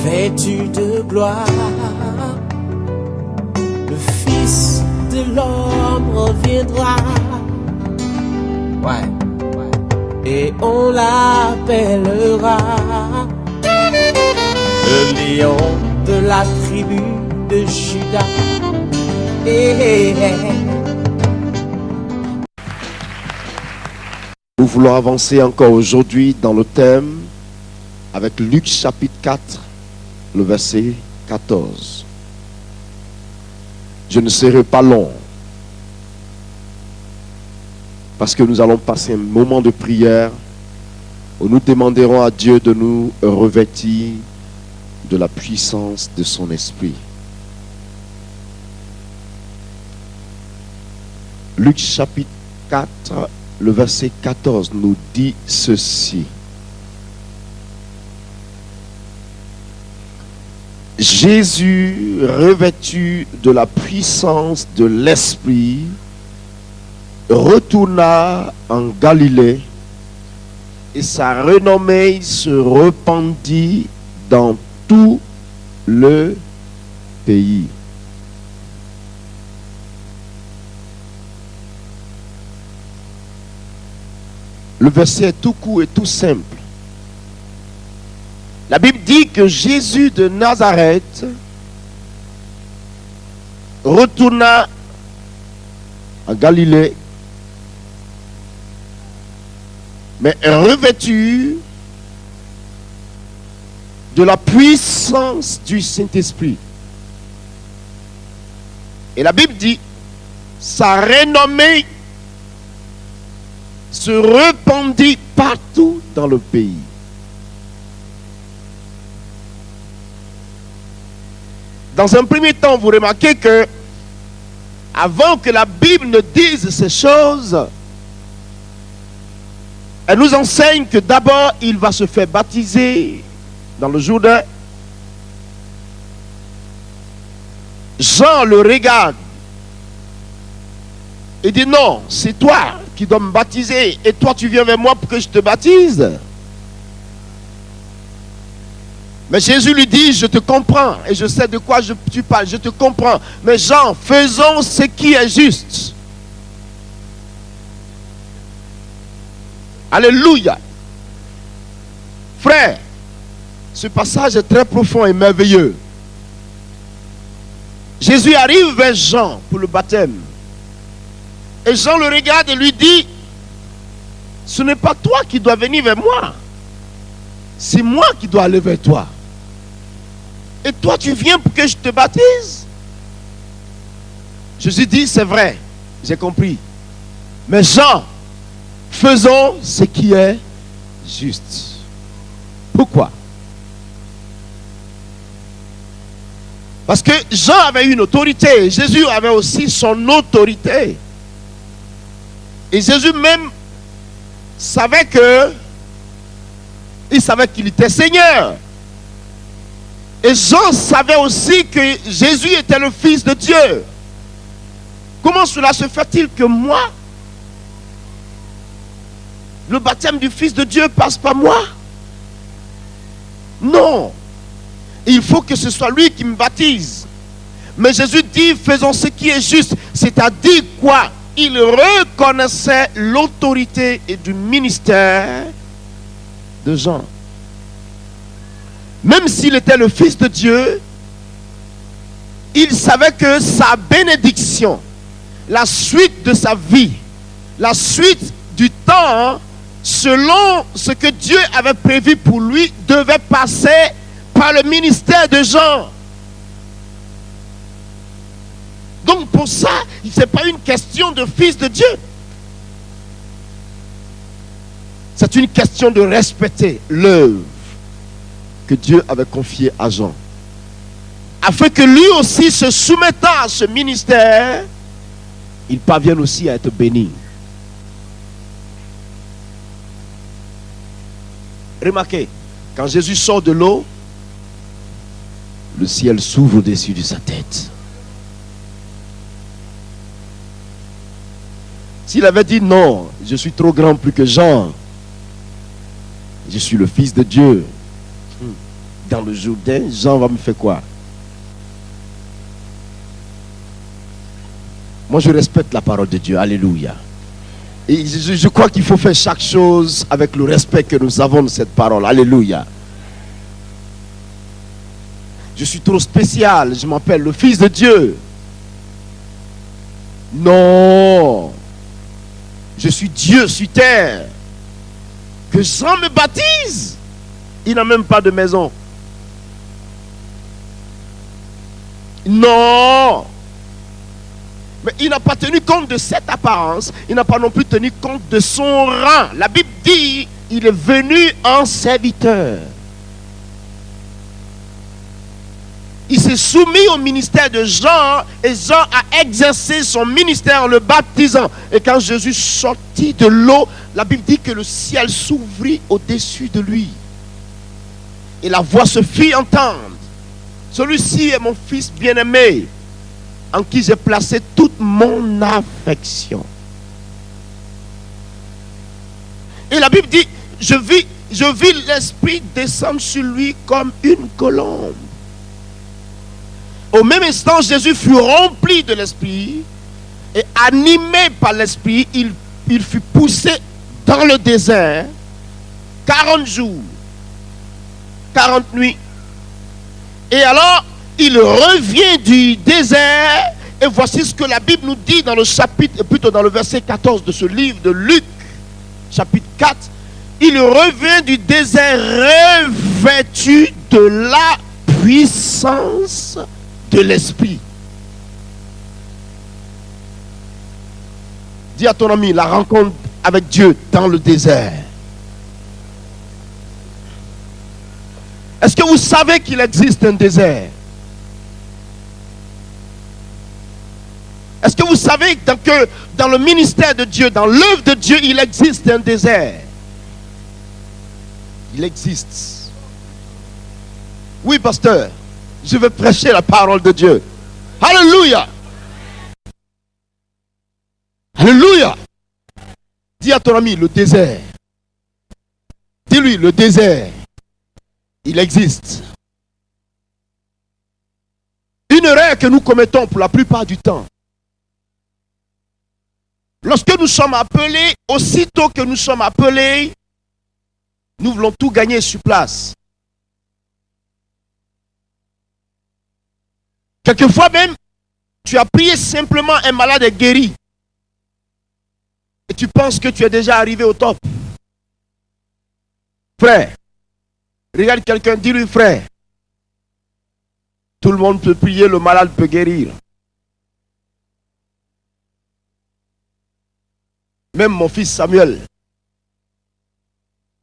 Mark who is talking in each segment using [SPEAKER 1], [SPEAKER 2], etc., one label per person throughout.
[SPEAKER 1] vêtu de gloire, le Fils de l'homme reviendra. Ouais. Et on l'appellera le lion de la tribu de Juda.
[SPEAKER 2] Nous voulons avancer encore aujourd'hui dans le thème avec Luc chapitre 4, le verset 14. Je ne serai pas long parce que nous allons passer un moment de prière où nous demanderons à Dieu de nous revêtir de la puissance de son esprit. Luc chapitre 4, le verset 14 nous dit ceci. Jésus, revêtu de la puissance de l'esprit, retourna en Galilée et sa renommée se répandit dans tout le pays. Le verset est tout court et tout simple. La Bible dit que Jésus de Nazareth retourna en Galilée, mais revêtu de la puissance du Saint-Esprit. Et la Bible dit, sa renommée se répandit partout dans le pays. Dans un premier temps, vous remarquez que avant que la Bible ne dise ces choses, elle nous enseigne que d'abord, il va se faire baptiser dans le Jourdain. Jean le regarde et dit non, c'est toi qui dois me baptiser et toi tu viens vers moi pour que je te baptise. Mais Jésus lui dit, je te comprends et je sais de quoi tu parles, je te comprends. Mais Jean, faisons ce qui est juste. Alléluia. Frère, ce passage est très profond et merveilleux. Jésus arrive vers Jean pour le baptême. Et Jean le regarde et lui dit, ce n'est pas toi qui dois venir vers moi. C'est moi qui dois aller vers toi. Et toi, tu viens pour que je te baptise? Jésus dit, c'est vrai, j'ai compris. Mais Jean, faisons ce qui est juste. Pourquoi? Parce que Jean avait une autorité, Jésus avait aussi son autorité. Et Jésus même savait il savait qu'il était Seigneur. Et Jean savait aussi que Jésus était le Fils de Dieu. Comment cela se fait-il que moi, le baptême du Fils de Dieu passe par moi? Non. Il faut que ce soit lui qui me baptise. Mais Jésus dit, faisons ce qui est juste. C'est-à-dire quoi? Il reconnaissait l'autorité et du ministère de Jean. Même s'il était le Fils de Dieu, il savait que sa bénédiction, la suite de sa vie, la suite du temps, selon ce que Dieu avait prévu pour lui, devait passer par le ministère de Jean. Donc pour ça, ce n'est pas une question de Fils de Dieu. C'est une question de respecter l'œuvre que Dieu avait confiée à Jean. Afin que lui aussi, se soumettant à ce ministère, il parvienne aussi à être béni. Remarquez, quand Jésus sort de l'eau, le ciel s'ouvre au-dessus de sa tête. S'il avait dit non, je suis trop grand plus que Jean, je suis le Fils de Dieu, dans le Jourdain, Jean va me faire quoi? Moi, je respecte la parole de Dieu. Alléluia. Et je crois qu'il faut faire chaque chose avec le respect que nous avons de cette parole. Alléluia. Je suis trop spécial. Je m'appelle le Fils de Dieu. Non. Je suis Dieu sur terre. Que Jean me baptise. Il n'a même pas de maison. Non. Mais il n'a pas tenu compte de cette apparence. Il n'a pas non plus tenu compte de son rang. La Bible dit, il est venu en serviteur. Il s'est soumis au ministère de Jean et Jean a exercé son ministère en le baptisant. Et quand Jésus sortit de l'eau, la Bible dit que le ciel s'ouvrit au-dessus de lui. Et la voix se fit entendre. Celui-ci est mon fils bien-aimé, en qui j'ai placé toute mon affection. Et la Bible dit, je vis l'Esprit descendre sur lui comme une colombe. Au même instant, Jésus fut rempli de l'Esprit et animé par l'Esprit, il fut poussé dans le désert 40 jours, 40 nuits. Et alors, il revient du désert et voici ce que la Bible nous dit dans le chapitre, plutôt dans le verset 14 de ce livre de Luc, chapitre 4. Il revient du désert revêtu de la puissance de l'Esprit. Dis à ton ami, la rencontre avec Dieu dans le désert. Est-ce que vous savez qu'il existe un désert? Est-ce que vous savez que dans le ministère de Dieu, dans l'œuvre de Dieu, il existe un désert? Il existe. Oui, pasteur, je veux prêcher la parole de Dieu. Alléluia. Alléluia. Dis à ton ami, le désert. Dis-lui, le désert. Il existe. Une erreur que nous commettons pour la plupart du temps. Lorsque nous sommes appelés, aussitôt que nous sommes appelés, nous voulons tout gagner sur place. Quelquefois même, tu as prié simplement, un malade est guéri. Et tu penses que tu es déjà arrivé au top. Frère, regarde quelqu'un, dis-lui frère. Tout le monde peut prier, le malade peut guérir. Même mon fils Samuel,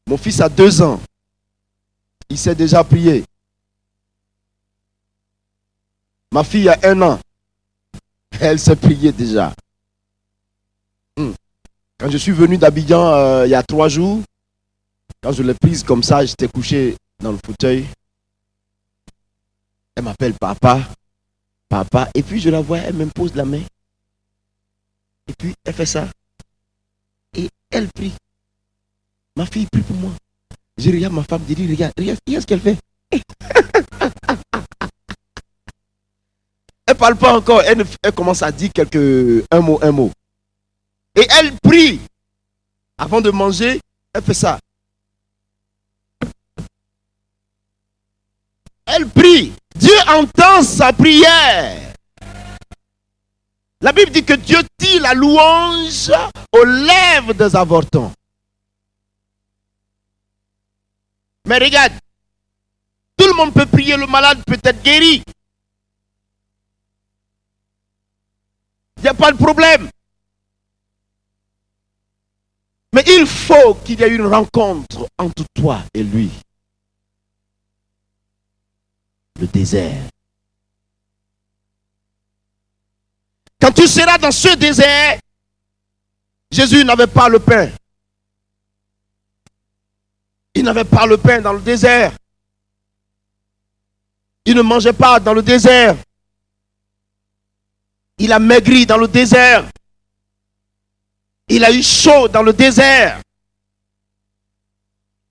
[SPEAKER 2] mon fils a 2 ans, il sait déjà prier. Ma fille a 1 an, elle sait prier déjà. Quand je suis venu d'Abidjan il y a 3 jours, quand je l'ai prise comme ça, j'étais couché dans le fauteuil. Elle m'appelle papa, papa, et puis je la vois, elle me pose la main. Et puis elle fait ça. Et elle prie. Ma fille prie pour moi. Je regarde ma femme, je dis, regarde ce qu'elle fait. Elle ne parle pas encore, elle commence à dire un mot. Et elle prie. Avant de manger, elle fait ça. Elle prie. Dieu entend sa prière. La Bible dit que Dieu tire la louange aux lèvres des avortants. Mais regarde, tout le monde peut prier, le malade peut être guéri. Il n'y a pas de problème. Mais il faut qu'il y ait une rencontre entre toi et lui. Le désert. Quand tu seras dans ce désert, Jésus n'avait pas le pain. Il n'avait pas le pain dans le désert. Il ne mangeait pas dans le désert. Il a maigri dans le désert. Il a eu chaud dans le désert.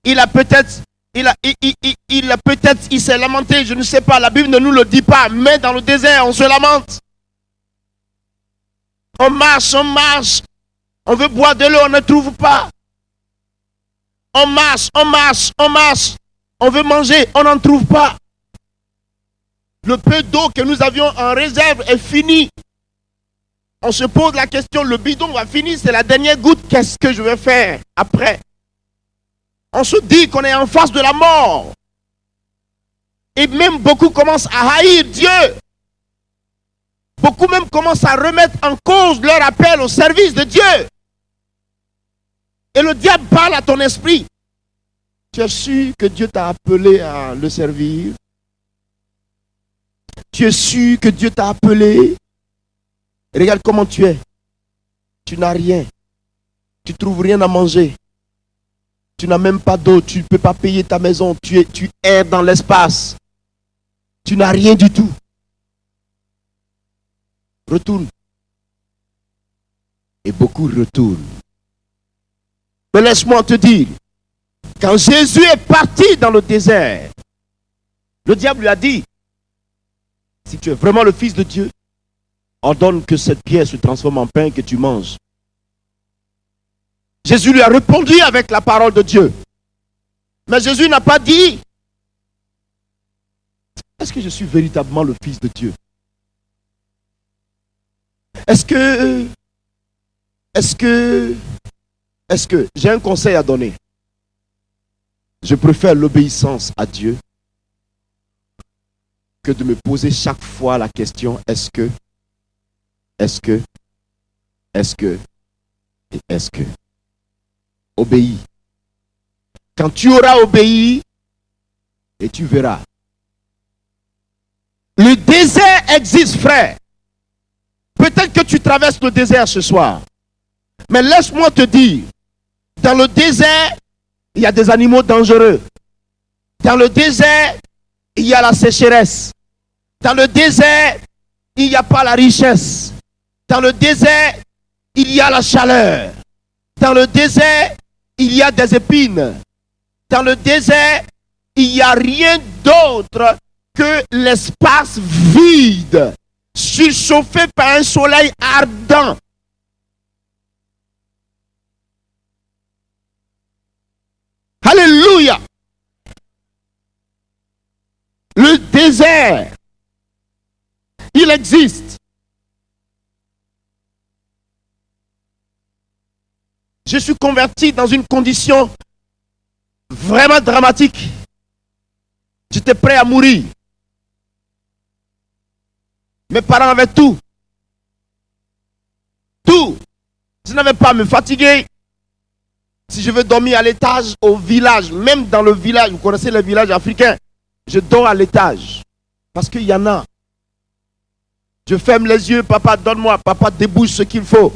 [SPEAKER 2] Il a peut-être il s'est lamenté, je ne sais pas, la Bible ne nous le dit pas, mais dans le désert, on se lamente. On marche, on veut boire de l'eau, on ne trouve pas. On marche, on veut manger, on n'en trouve pas. Le peu d'eau que nous avions en réserve est fini. On se pose la question, le bidon va finir, c'est la dernière goutte, qu'est-ce que je vais faire après? On se dit qu'on est en face de la mort. Et même beaucoup commencent à haïr Dieu. Beaucoup même commencent à remettre en cause leur appel au service de Dieu. Et le diable parle à ton esprit. Tu es sûr que Dieu t'a appelé à le servir? Tu es sûr que Dieu t'a appelé? Regarde comment tu es. Tu n'as rien. Tu ne trouves rien à manger. Tu n'as même pas d'eau. Tu ne peux pas payer ta maison. Tu erres dans l'espace. Tu n'as rien du tout. Retourne. Et beaucoup retournent. Mais laisse-moi te dire, quand Jésus est parti dans le désert, le diable lui a dit, si tu es vraiment le Fils de Dieu, ordonne que cette pierre se transforme en pain que tu manges. Jésus lui a répondu avec la parole de Dieu. Mais Jésus n'a pas dit, est-ce que je suis véritablement le Fils de Dieu? Est-ce que j'ai un conseil à donner? Je préfère l'obéissance à Dieu que de me poser chaque fois la question, est-ce que. Obéis. Quand tu auras obéi, et tu verras. Le désert existe, frère. Peut-être que tu traverses le désert ce soir. Mais laisse-moi te dire, dans le désert, il y a des animaux dangereux. Dans le désert, il y a la sécheresse. Dans le désert, il n'y a pas la richesse. Dans le désert, il y a la chaleur. Dans le désert, il y a des épines. Dans le désert, il n'y a rien d'autre que l'espace vide, surchauffé par un soleil ardent. Alléluia. Le désert, il existe. Je suis converti dans une condition vraiment dramatique. J'étais prêt à mourir. Mes parents avaient tout. Tout. Je n'avais pas à me fatiguer. Si je veux dormir à l'étage, au village, même dans le village, vous connaissez les villages africains, je dors à l'étage. Parce qu'il y en a. Je ferme les yeux, papa, donne-moi, papa, débouche ce qu'il faut.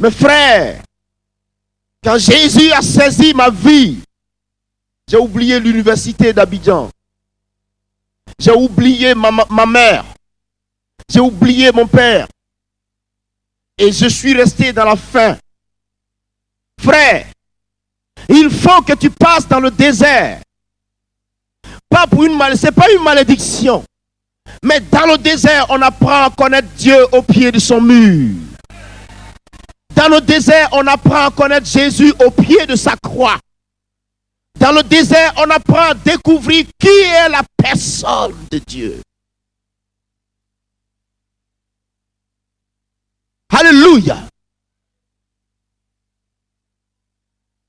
[SPEAKER 2] Mes frères, quand Jésus a saisi ma vie, j'ai oublié l'université d'Abidjan. J'ai oublié ma mère. J'ai oublié mon père. Et je suis resté dans la faim. Frère, il faut que tu passes dans le désert. Pas pour c'est pas une malédiction. Mais dans le désert, on apprend à connaître Dieu au pied de son mur. Dans le désert, on apprend à connaître Jésus au pied de sa croix. Dans le désert, on apprend à découvrir qui est la personne de Dieu. Alléluia.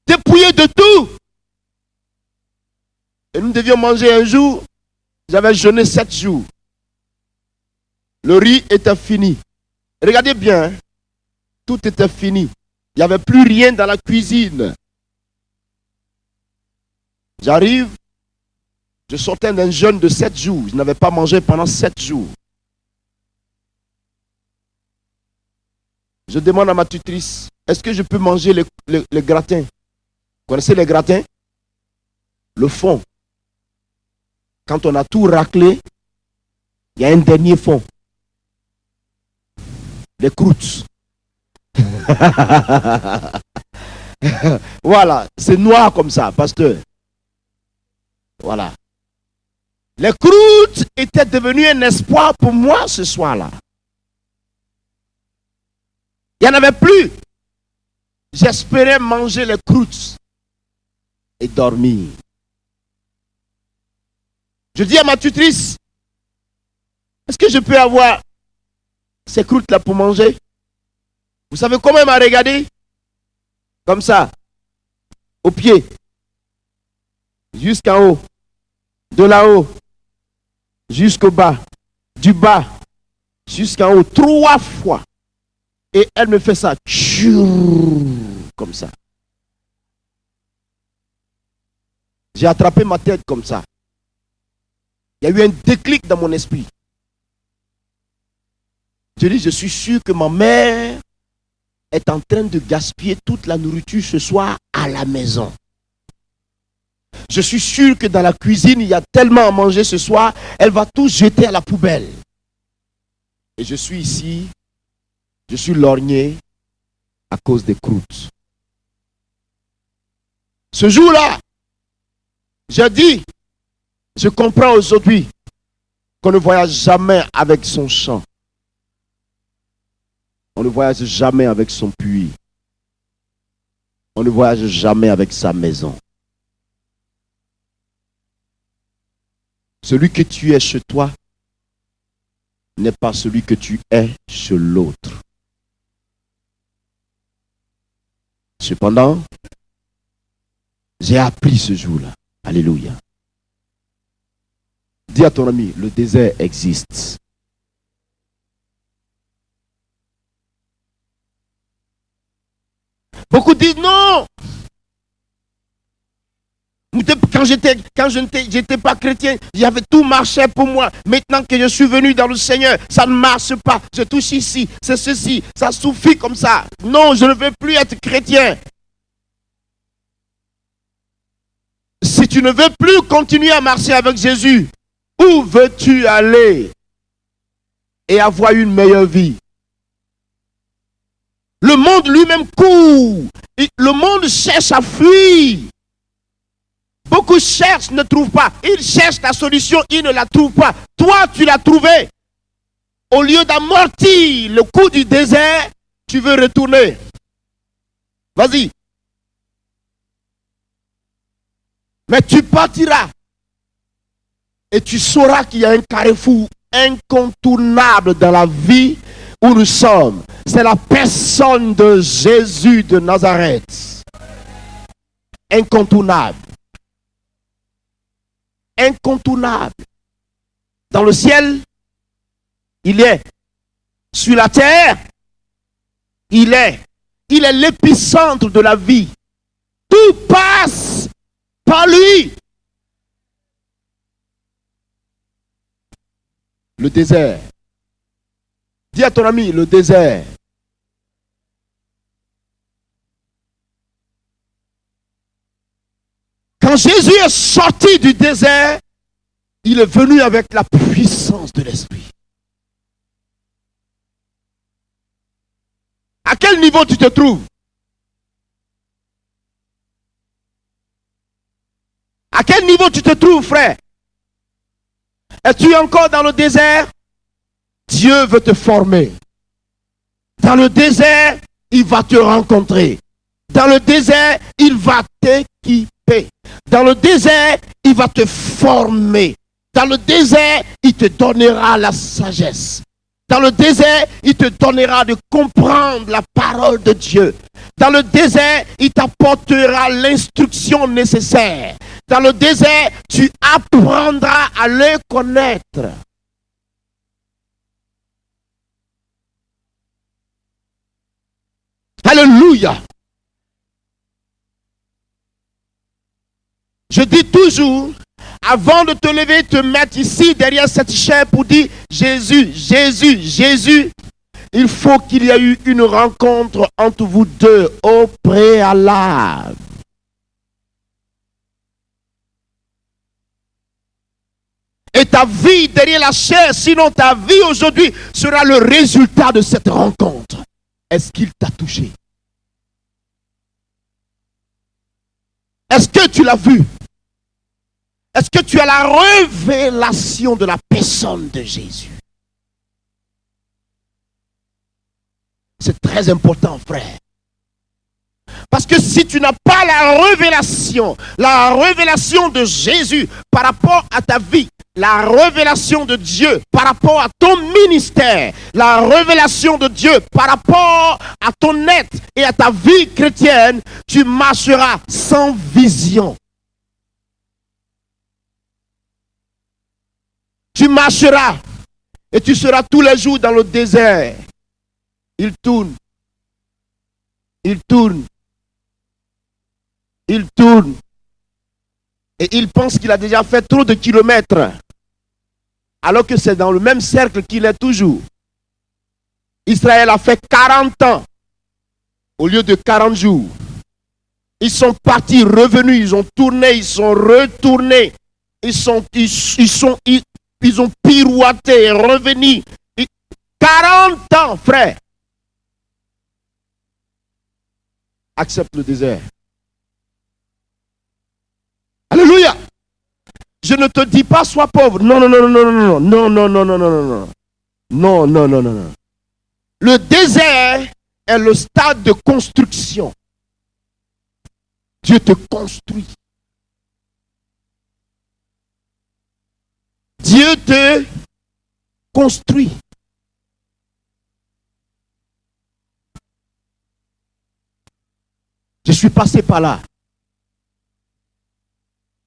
[SPEAKER 2] Dépouillé de tout. Et nous devions manger un jour. J'avais jeûné 7 jours. Le riz était fini. Regardez bien. Tout était fini. Il n'y avait plus rien dans la cuisine. J'arrive. Je sortais d'un jeûne de 7 jours. Je n'avais pas mangé pendant 7 jours. Je demande à ma tutrice, est-ce que je peux manger les gratins? Vous connaissez les gratins? Le fond. Quand on a tout raclé, il y a un dernier fond. Les croûtes. Voilà, c'est noir comme ça, pasteur. Voilà. Les croûtes étaient devenues un espoir pour moi ce soir-là. Il n'y en avait plus. J'espérais manger les croûtes et dormir. Je dis à ma tutrice, est-ce que je peux avoir ces croûtes-là pour manger? Vous savez comment elle m'a regardé? Comme ça, au pied, jusqu'en haut, de là-haut, jusqu'au bas, du bas, jusqu'en haut, 3 fois. Et elle me fait ça, comme ça. J'ai attrapé ma tête comme ça. Il y a eu un déclic dans mon esprit. Je dis, je suis sûr que ma mère est en train de gaspiller toute la nourriture ce soir à la maison. Je suis sûr que dans la cuisine, il y a tellement à manger ce soir, elle va tout jeter à la poubelle. Et je suis ici, je suis lorgné à cause des croûtes. Ce jour-là, j'ai dit, je comprends aujourd'hui qu'on ne voyage jamais avec son champ. On ne voyage jamais avec son puits. On ne voyage jamais avec sa maison. Celui que tu es chez toi n'est pas celui que tu es chez l'autre. Cependant, j'ai appris ce jour-là. Alléluia. Dis à ton ami, le désert existe. Beaucoup disent non. Quand je n'étais pas chrétien, j'avais tout marché pour moi. Maintenant que je suis venu dans le Seigneur, ça ne marche pas. Je touche ici, c'est ceci, ça suffit comme ça. Non, je ne veux plus être chrétien. Si tu ne veux plus continuer à marcher avec Jésus, où veux-tu aller et avoir une meilleure vie? Le monde lui-même court. Le monde cherche à fuir. Beaucoup cherchent, ne trouvent pas. Ils cherchent la solution, ils ne la trouvent pas. Toi, tu l'as trouvée. Au lieu d'amortir le coup du désert, tu veux retourner. Vas-y. Mais tu partiras. Et tu sauras qu'il y a un carrefour incontournable dans la vie où nous sommes. C'est la personne de Jésus de Nazareth. Incontournable. Incontournable. Dans le ciel, il est. Sur la terre, il est. Il est l'épicentre de la vie. Tout passe par lui. Le désert. Dis à ton ami, le désert. Quand Jésus est sorti du désert, il est venu avec la puissance de l'Esprit. À quel niveau tu te trouves? À quel niveau tu te trouves, frère? Es-tu encore dans le désert? Dieu veut te former. Dans le désert, il va te rencontrer. Dans le désert, il va t'équiper. Dans le désert, il va te former. Dans le désert, il te donnera la sagesse. Dans le désert, il te donnera de comprendre la parole de Dieu. Dans le désert, il t'apportera l'instruction nécessaire. Dans le désert, tu apprendras à le connaître. Alléluia. Je dis toujours, avant de te lever, te mettre ici derrière cette chaise pour dire Jésus, Jésus, Jésus, il faut qu'il y ait eu une rencontre entre vous deux au préalable. Et ta vie derrière la chaise, sinon ta vie aujourd'hui sera le résultat de cette rencontre. Est-ce qu'il t'a touché? Est-ce que tu l'as vu? Est-ce que tu as la révélation de la personne de Jésus? C'est très important, frère. Parce que si tu n'as pas la révélation de Jésus par rapport à ta vie, la révélation de Dieu par rapport à ton ministère, la révélation de Dieu par rapport à ton être et à ta vie chrétienne, tu marcheras sans vision. Tu marcheras et tu seras tous les jours dans le désert. Il tourne. Il tourne. Il tourne. Et il pense qu'il a déjà fait trop de kilomètres. Alors que c'est dans le même cercle qu'il est toujours. Israël a fait 40 ans au lieu de 40 jours. Ils sont partis, revenus, ils ont tourné, ils sont retournés. Ils ont pirouetté et revenu. 40 ans, frère. Accepte le désert. Alléluia. Je ne te dis pas sois pauvre. Non, non, non, non, non, non, non, non, non, non, non, non, non, non, non, non. Le désert est le stade de construction. Dieu te construit. Dieu te construit. Je suis passé par là.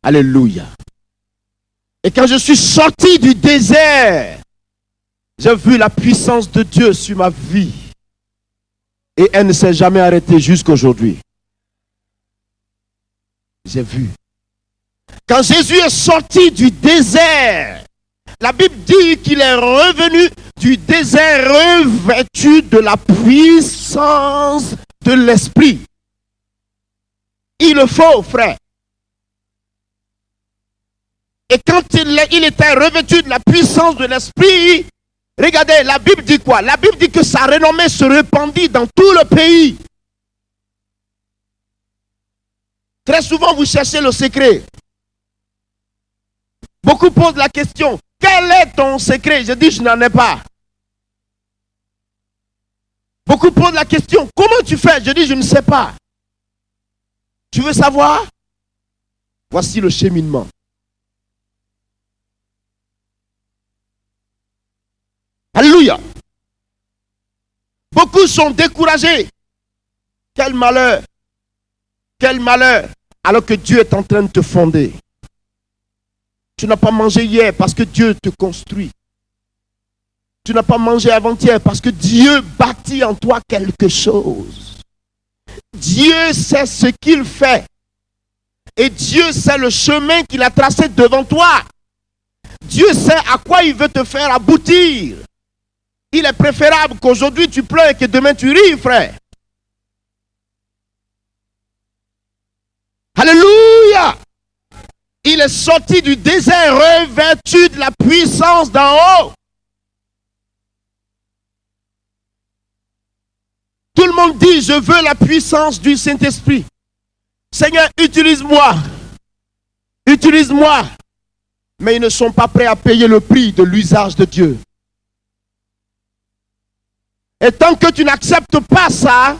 [SPEAKER 2] Alléluia. Et quand je suis sorti du désert, j'ai vu la puissance de Dieu sur ma vie. Et elle ne s'est jamais arrêtée jusqu'à aujourd'hui. J'ai vu. Quand Jésus est sorti du désert, la Bible dit qu'il est revenu du désert revêtu de la puissance de l'Esprit. Il le faut, frère. Et quand il était revêtu de la puissance de l'Esprit, regardez, la Bible dit quoi? La Bible dit que sa renommée se répandit dans tout le pays. Très souvent, vous cherchez le secret. Beaucoup posent la question, quel est ton secret? Je dis, je n'en ai pas. Beaucoup posent la question, comment tu fais? Je dis, je ne sais pas. Tu veux savoir? Voici le cheminement. Alléluia. Beaucoup sont découragés. Quel malheur. Quel malheur. Alors que Dieu est en train de te fonder. Tu n'as pas mangé hier parce que Dieu te construit. Tu n'as pas mangé avant-hier parce que Dieu bâtit en toi quelque chose. Dieu sait ce qu'il fait. Et Dieu sait le chemin qu'il a tracé devant toi. Dieu sait à quoi il veut te faire aboutir. Il est préférable qu'aujourd'hui tu pleures et que demain tu ris, frère. Alléluia. Il est sorti du désert revêtu de la puissance d'en haut. Tout le monde dit, je veux la puissance du Saint-Esprit. Seigneur, utilise-moi. Utilise-moi. Mais ils ne sont pas prêts à payer le prix de l'usage de Dieu. Et tant que tu n'acceptes pas ça,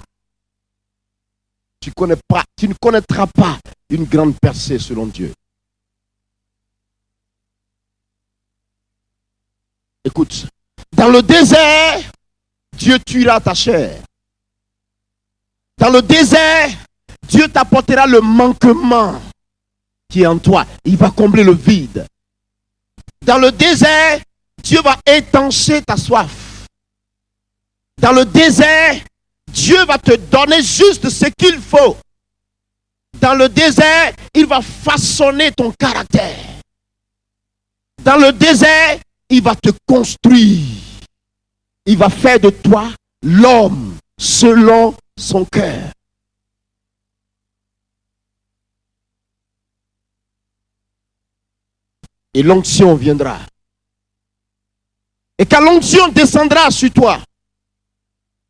[SPEAKER 2] tu ne connaîtras pas une grande percée selon Dieu. Écoute, dans le désert, Dieu tuera ta chair. Dans le désert, Dieu t'apportera le manquement qui est en toi. Il va combler le vide. Dans le désert, Dieu va étancher ta soif. Dans le désert, Dieu va te donner juste ce qu'il faut. Dans le désert, il va façonner ton caractère. Dans le désert, il va te construire. Il va faire de toi l'homme selon son cœur. Et l'onction viendra. Et quand l'onction descendra sur toi,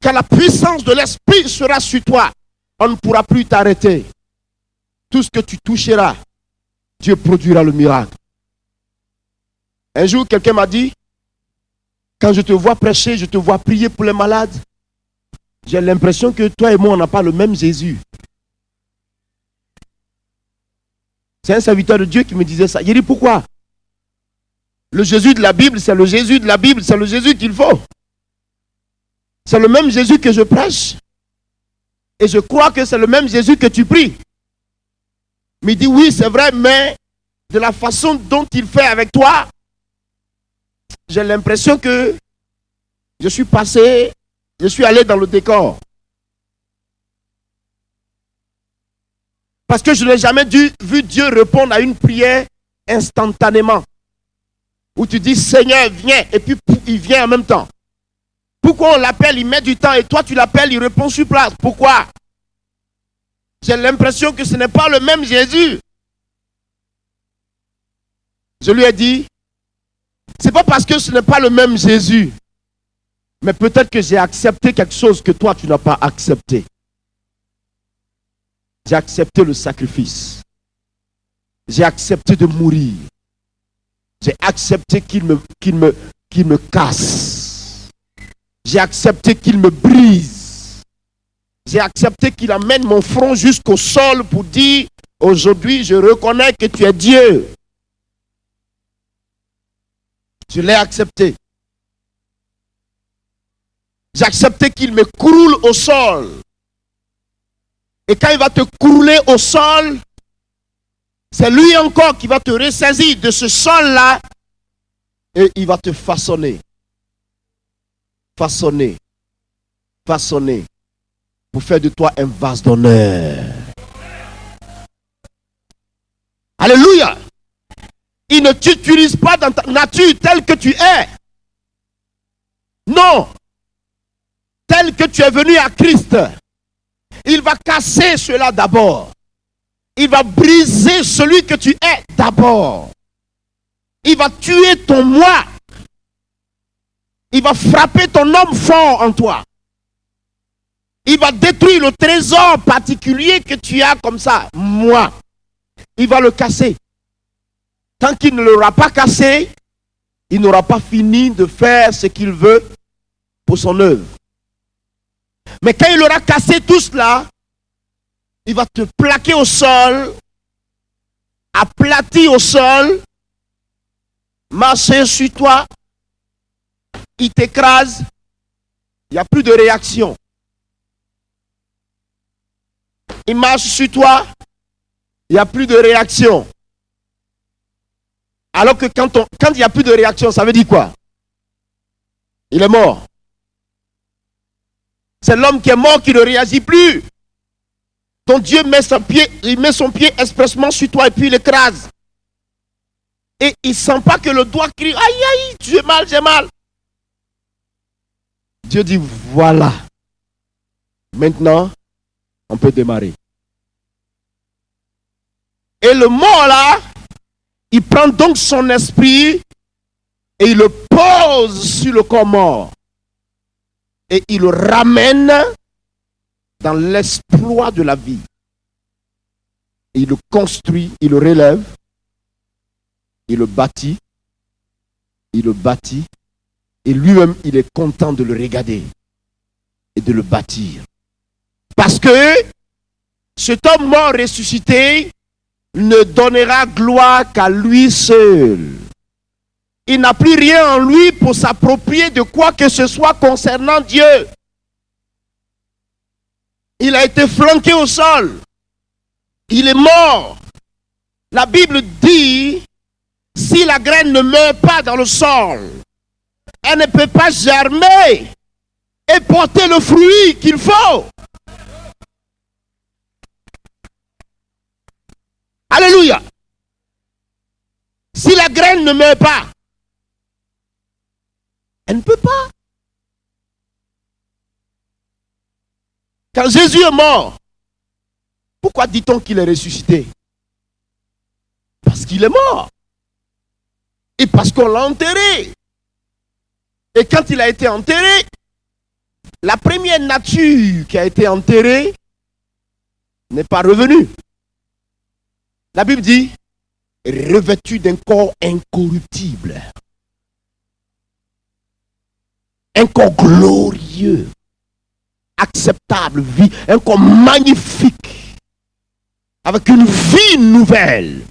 [SPEAKER 2] quand la puissance de l'Esprit sera sur toi, on ne pourra plus t'arrêter. Tout ce que tu toucheras Dieu produira le miracle. Un jour, quelqu'un m'a dit, quand je te vois prêcher, je te vois prier pour les malades, j'ai l'impression que toi et moi, on n'a pas le même Jésus. C'est un serviteur de Dieu qui me disait ça. Il dit pourquoi? Le Jésus de la Bible, c'est le Jésus de la Bible, c'est le Jésus qu'il faut. C'est le même Jésus que je prêche. Et je crois que c'est le même Jésus que tu pries. Mais il dit oui, c'est vrai, mais de la façon dont il fait avec toi, j'ai l'impression que je suis allé dans le décor. Parce que je n'ai jamais vu Dieu répondre à une prière instantanément. Où tu dis Seigneur, viens, et puis il vient en même temps. Pourquoi on l'appelle, il met du temps, et toi tu l'appelles, il répond sur place. Pourquoi? J'ai l'impression que ce n'est pas le même Jésus. Je lui ai dit, c'est pas parce que ce n'est pas le même Jésus, mais peut-être que j'ai accepté quelque chose que toi tu n'as pas accepté. J'ai accepté le sacrifice. J'ai accepté de mourir. J'ai accepté qu'il me casse. J'ai accepté qu'il me brise. J'ai accepté qu'il amène mon front jusqu'au sol pour dire, aujourd'hui je reconnais que tu es Dieu. Je l'ai accepté. J'ai accepté qu'il me croule au sol. Et quand il va te crouler au sol, c'est lui encore qui va te ressaisir de ce sol-là et il va te façonner. Façonner. Façonner. Pour faire de toi un vase d'honneur. Alléluia. Il ne t'utilise pas dans ta nature telle que tu es. Non. Tel que tu es venu à Christ. Il va casser cela d'abord. Il va briser celui que tu es d'abord. Il va tuer ton moi. Il va frapper ton homme fort en toi. Il va détruire le trésor particulier que tu as comme ça, moi. Il va le casser. Tant qu'il ne l'aura pas cassé, il n'aura pas fini de faire ce qu'il veut pour son œuvre. Mais quand il aura cassé tout cela, il va te plaquer au sol, aplati au sol, marcher sur toi, il t'écrase, il n'y a plus de réaction. Il marche sur toi, il n'y a plus de réaction. Alors que quand il n'y a plus de réaction, ça veut dire quoi? Il est mort. C'est l'homme qui est mort qui ne réagit plus. Ton Dieu met son pied expressement sur toi et puis il écrase. Et il ne sent pas que le doigt crie, aïe aïe, j'ai mal, j'ai mal. Dieu dit, voilà. Maintenant, on peut démarrer. Et le mort là, il prend donc son esprit et il le pose sur le corps mort. Et il le ramène dans l'exploit de la vie. Et il le construit, il le relève, il le bâtit, et lui-même, il est content de le regarder et de le bâtir. Parce que cet homme mort ressuscité ne donnera gloire qu'à lui seul. Il n'a plus rien en lui pour s'approprier de quoi que ce soit concernant Dieu. Il a été flanqué au sol. Il est mort. La Bible dit, si la graine ne meurt pas dans le sol, elle ne peut pas germer et porter le fruit qu'il faut. Alléluia. Si la graine ne meurt pas, elle ne peut pas. Quand Jésus est mort, pourquoi dit-on qu'il est ressuscité? Parce qu'il est mort. Et parce qu'on l'a enterré. Et quand il a été enterré, la première nature qui a été enterrée n'est pas revenue. La Bible dit, revêtu d'un corps incorruptible, un corps glorieux, acceptable, un corps magnifique, avec une vie nouvelle.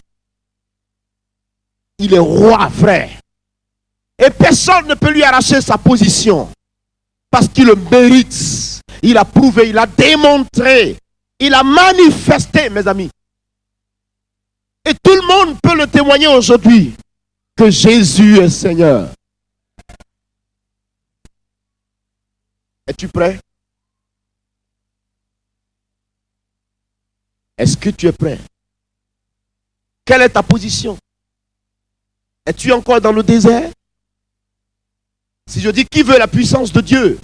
[SPEAKER 2] Il est roi, frère. Et personne ne peut lui arracher sa position. Parce qu'il le mérite. Il a prouvé, il a démontré, il a manifesté, mes amis. Et tout le monde peut le témoigner aujourd'hui que Jésus est Seigneur. Es-tu prêt? Est-ce que tu es prêt? Quelle est ta position? Es-tu encore dans le désert? Si je dis qui veut la puissance de Dieu,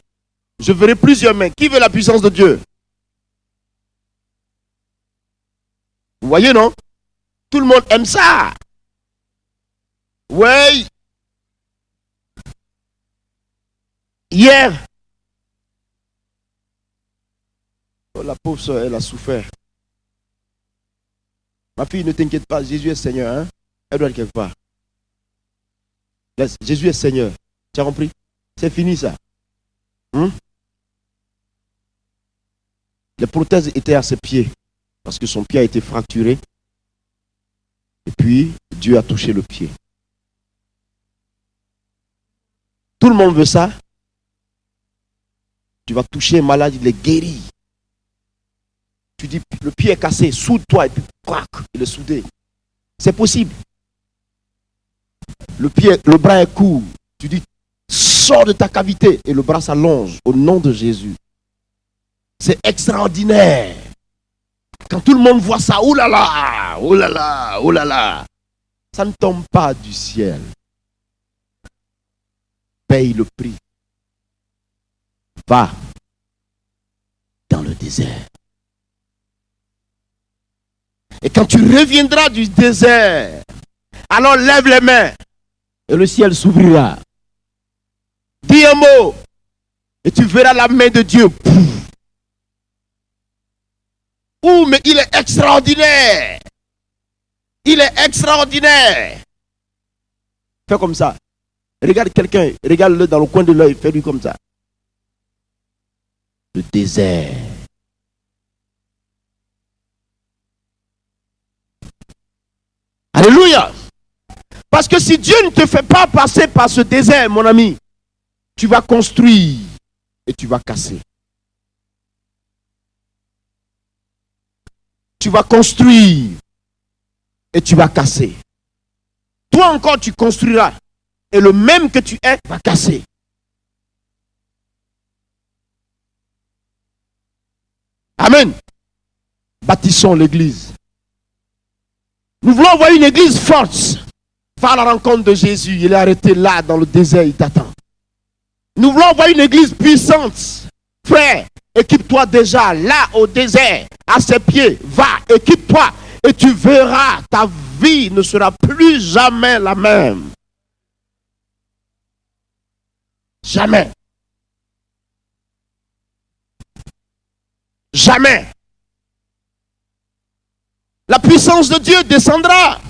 [SPEAKER 2] je verrai plusieurs mains. Qui veut la puissance de Dieu? Vous voyez, non? Tout le monde aime ça. Oui. Hier, oh, la pauvre soeur, elle a souffert. Ma fille, ne t'inquiète pas, Jésus est Seigneur. Hein? Elle doit être quelque part. Laisse, Jésus est Seigneur. Tu as compris? C'est fini ça. Les prothèses étaient à ses pieds parce que son pied a été fracturé. Et puis, Dieu a touché le pied. Tout le monde veut ça. Tu vas toucher un malade, il est guéri. Tu dis, le pied est cassé, soude-toi et puis, crac, il est soudé. C'est possible. Le bras est court. Tu dis, sors de ta cavité et le bras s'allonge au nom de Jésus. C'est extraordinaire. Quand tout le monde voit ça, oh là là, oh là là, oh là là. Ça ne tombe pas du ciel. Paye le prix. Va dans le désert. Et quand tu reviendras du désert, alors lève les mains et le ciel s'ouvrira. Dis un mot et tu verras la main de Dieu. Ouh, mais il est extraordinaire. Il est extraordinaire. Fais comme ça. Regarde quelqu'un, regarde-le dans le coin de l'œil, fais-lui comme ça. Le désert. Alléluia. Parce que si Dieu ne te fait pas passer par ce désert, mon ami, tu vas construire et tu vas casser. Tu vas construire et tu vas casser. Toi encore tu construiras et le même que tu es va casser. Amen. Bâtissons l'église. Nous voulons voir une église forte. Va à la rencontre de Jésus. Il est arrêté là dans le désert, il t'attend. Nous voulons voir une église puissante. Frère, équipe-toi déjà là au désert, à ses pieds. Va, équipe-toi et tu verras, ta vie ne sera plus jamais la même. Jamais. Jamais. La puissance de Dieu descendra.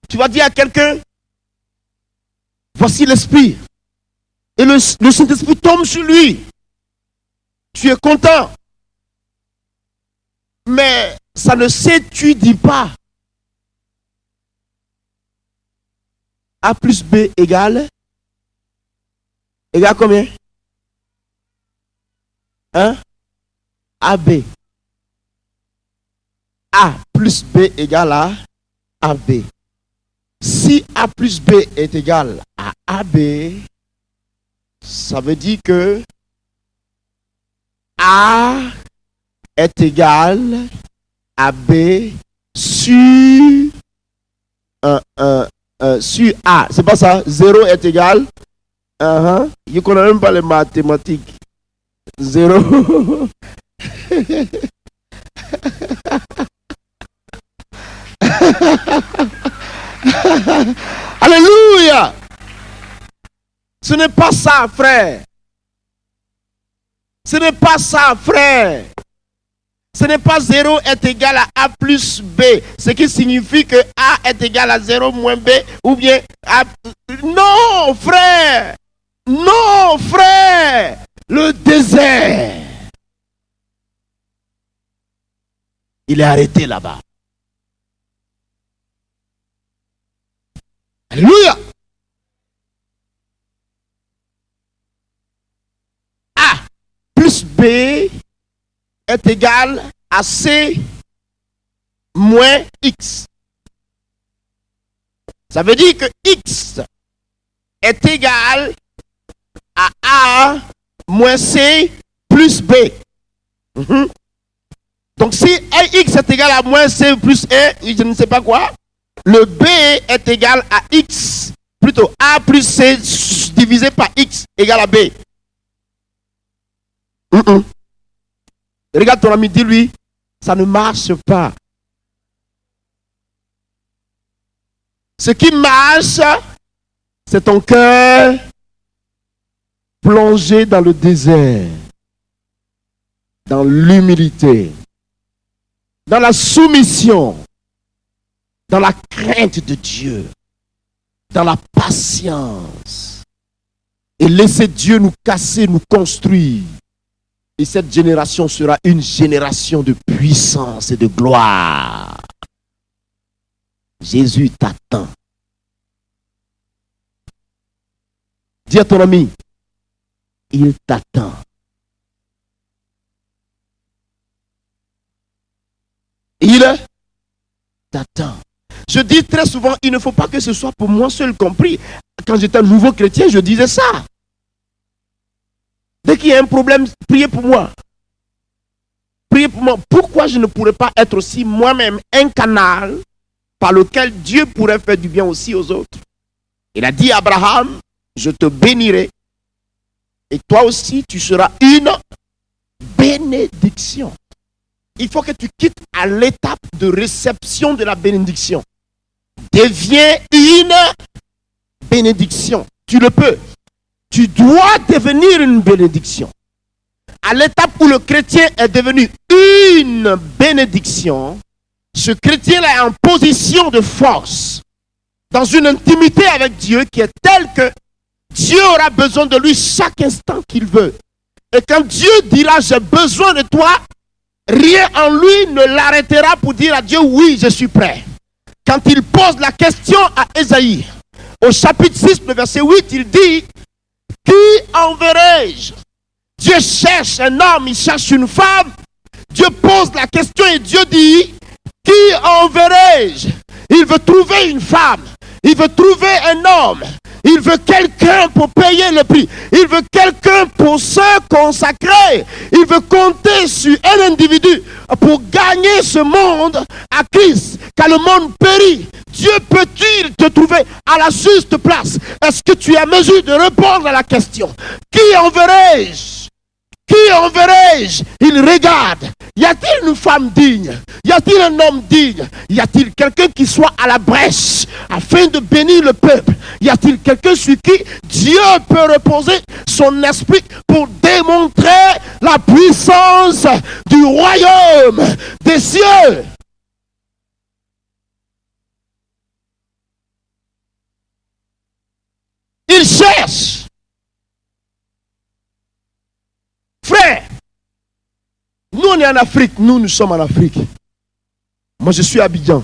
[SPEAKER 2] Tu vas dire à quelqu'un, voici l'Esprit. Et le Saint-Esprit tombe sur lui. Tu es content. Mais ça ne s'étudie pas. A plus B égale combien? 1 AB. A plus B égale à AB. Si A plus B est égal à AB, ça veut dire que A est égal à B sur sur A. C'est pas ça? 0 est égal. Je ne connais même pas les mathématiques. 0. Alléluia. Ce n'est pas ça, frère. Ce n'est pas ça, frère. Ce n'est pas 0 est égal à A plus B, ce qui signifie que A est égal à 0 moins B, ou bien A... Non, frère! Non, frère! Le désert, il est arrêté là-bas. Alléluia! A plus B est égal à C moins X. Ça veut dire que X est égal à A moins C plus B. Donc si X est égal à moins C plus E, je ne sais pas quoi, le B est égal à X, plutôt A plus C divisé par X égale à B. Regarde ton ami, dis-lui, ça ne marche pas. Ce qui marche, c'est ton cœur plongé dans le désert, dans l'humilité, dans la soumission, dans la crainte de Dieu, dans la patience. Et laisser Dieu nous casser, nous construire. Et cette génération sera une génération de puissance et de gloire. Jésus t'attend. Dis à ton ami, il t'attend. Il t'attend. Je dis très souvent, il ne faut pas que ce soit pour moi seul compris. Quand j'étais un nouveau chrétien, je disais ça. Dès qu'il y a un problème, priez pour moi. Priez pour moi. Pourquoi je ne pourrais pas être aussi moi-même un canal par lequel Dieu pourrait faire du bien aussi aux autres? Il a dit à Abraham, je te bénirai. Et toi aussi, tu seras une bénédiction. Il faut que tu quittes à l'étape de réception de la bénédiction. Deviens une bénédiction. Tu le peux. Tu dois devenir une bénédiction. À l'étape où le chrétien est devenu une bénédiction, ce chrétien-là est en position de force, dans une intimité avec Dieu qui est telle que Dieu aura besoin de lui chaque instant qu'il veut. Et quand Dieu dira j'ai besoin de toi, rien en lui ne l'arrêtera pour dire à Dieu oui, je suis prêt. Quand il pose la question à Ésaïe, au chapitre 6, le verset 8, il dit qui enverrai-je? Dieu cherche un homme, il cherche une femme. Dieu pose la question et Dieu dit qui enverrai-je? Il veut trouver une femme, il veut trouver un homme, il veut quelqu'un pour payer le prix, il veut quelqu'un pour se consacrer, il veut compter sur un individu pour gagner ce monde à Christ, car le monde périt. Dieu peut-il te trouver à la juste place? Est-ce que tu es à mesure de répondre à la question? Qui enverrai-je? Qui enverrai-je? Il regarde. Y a-t-il une femme digne? Y a-t-il un homme digne? Y a-t-il quelqu'un qui soit à la brèche afin de bénir le peuple? Y a-t-il quelqu'un sur qui Dieu peut reposer son esprit pour démontrer la puissance du royaume des cieux? Il cherche. Frère, nous on est en Afrique, nous sommes en Afrique. Moi je suis à Abidjan.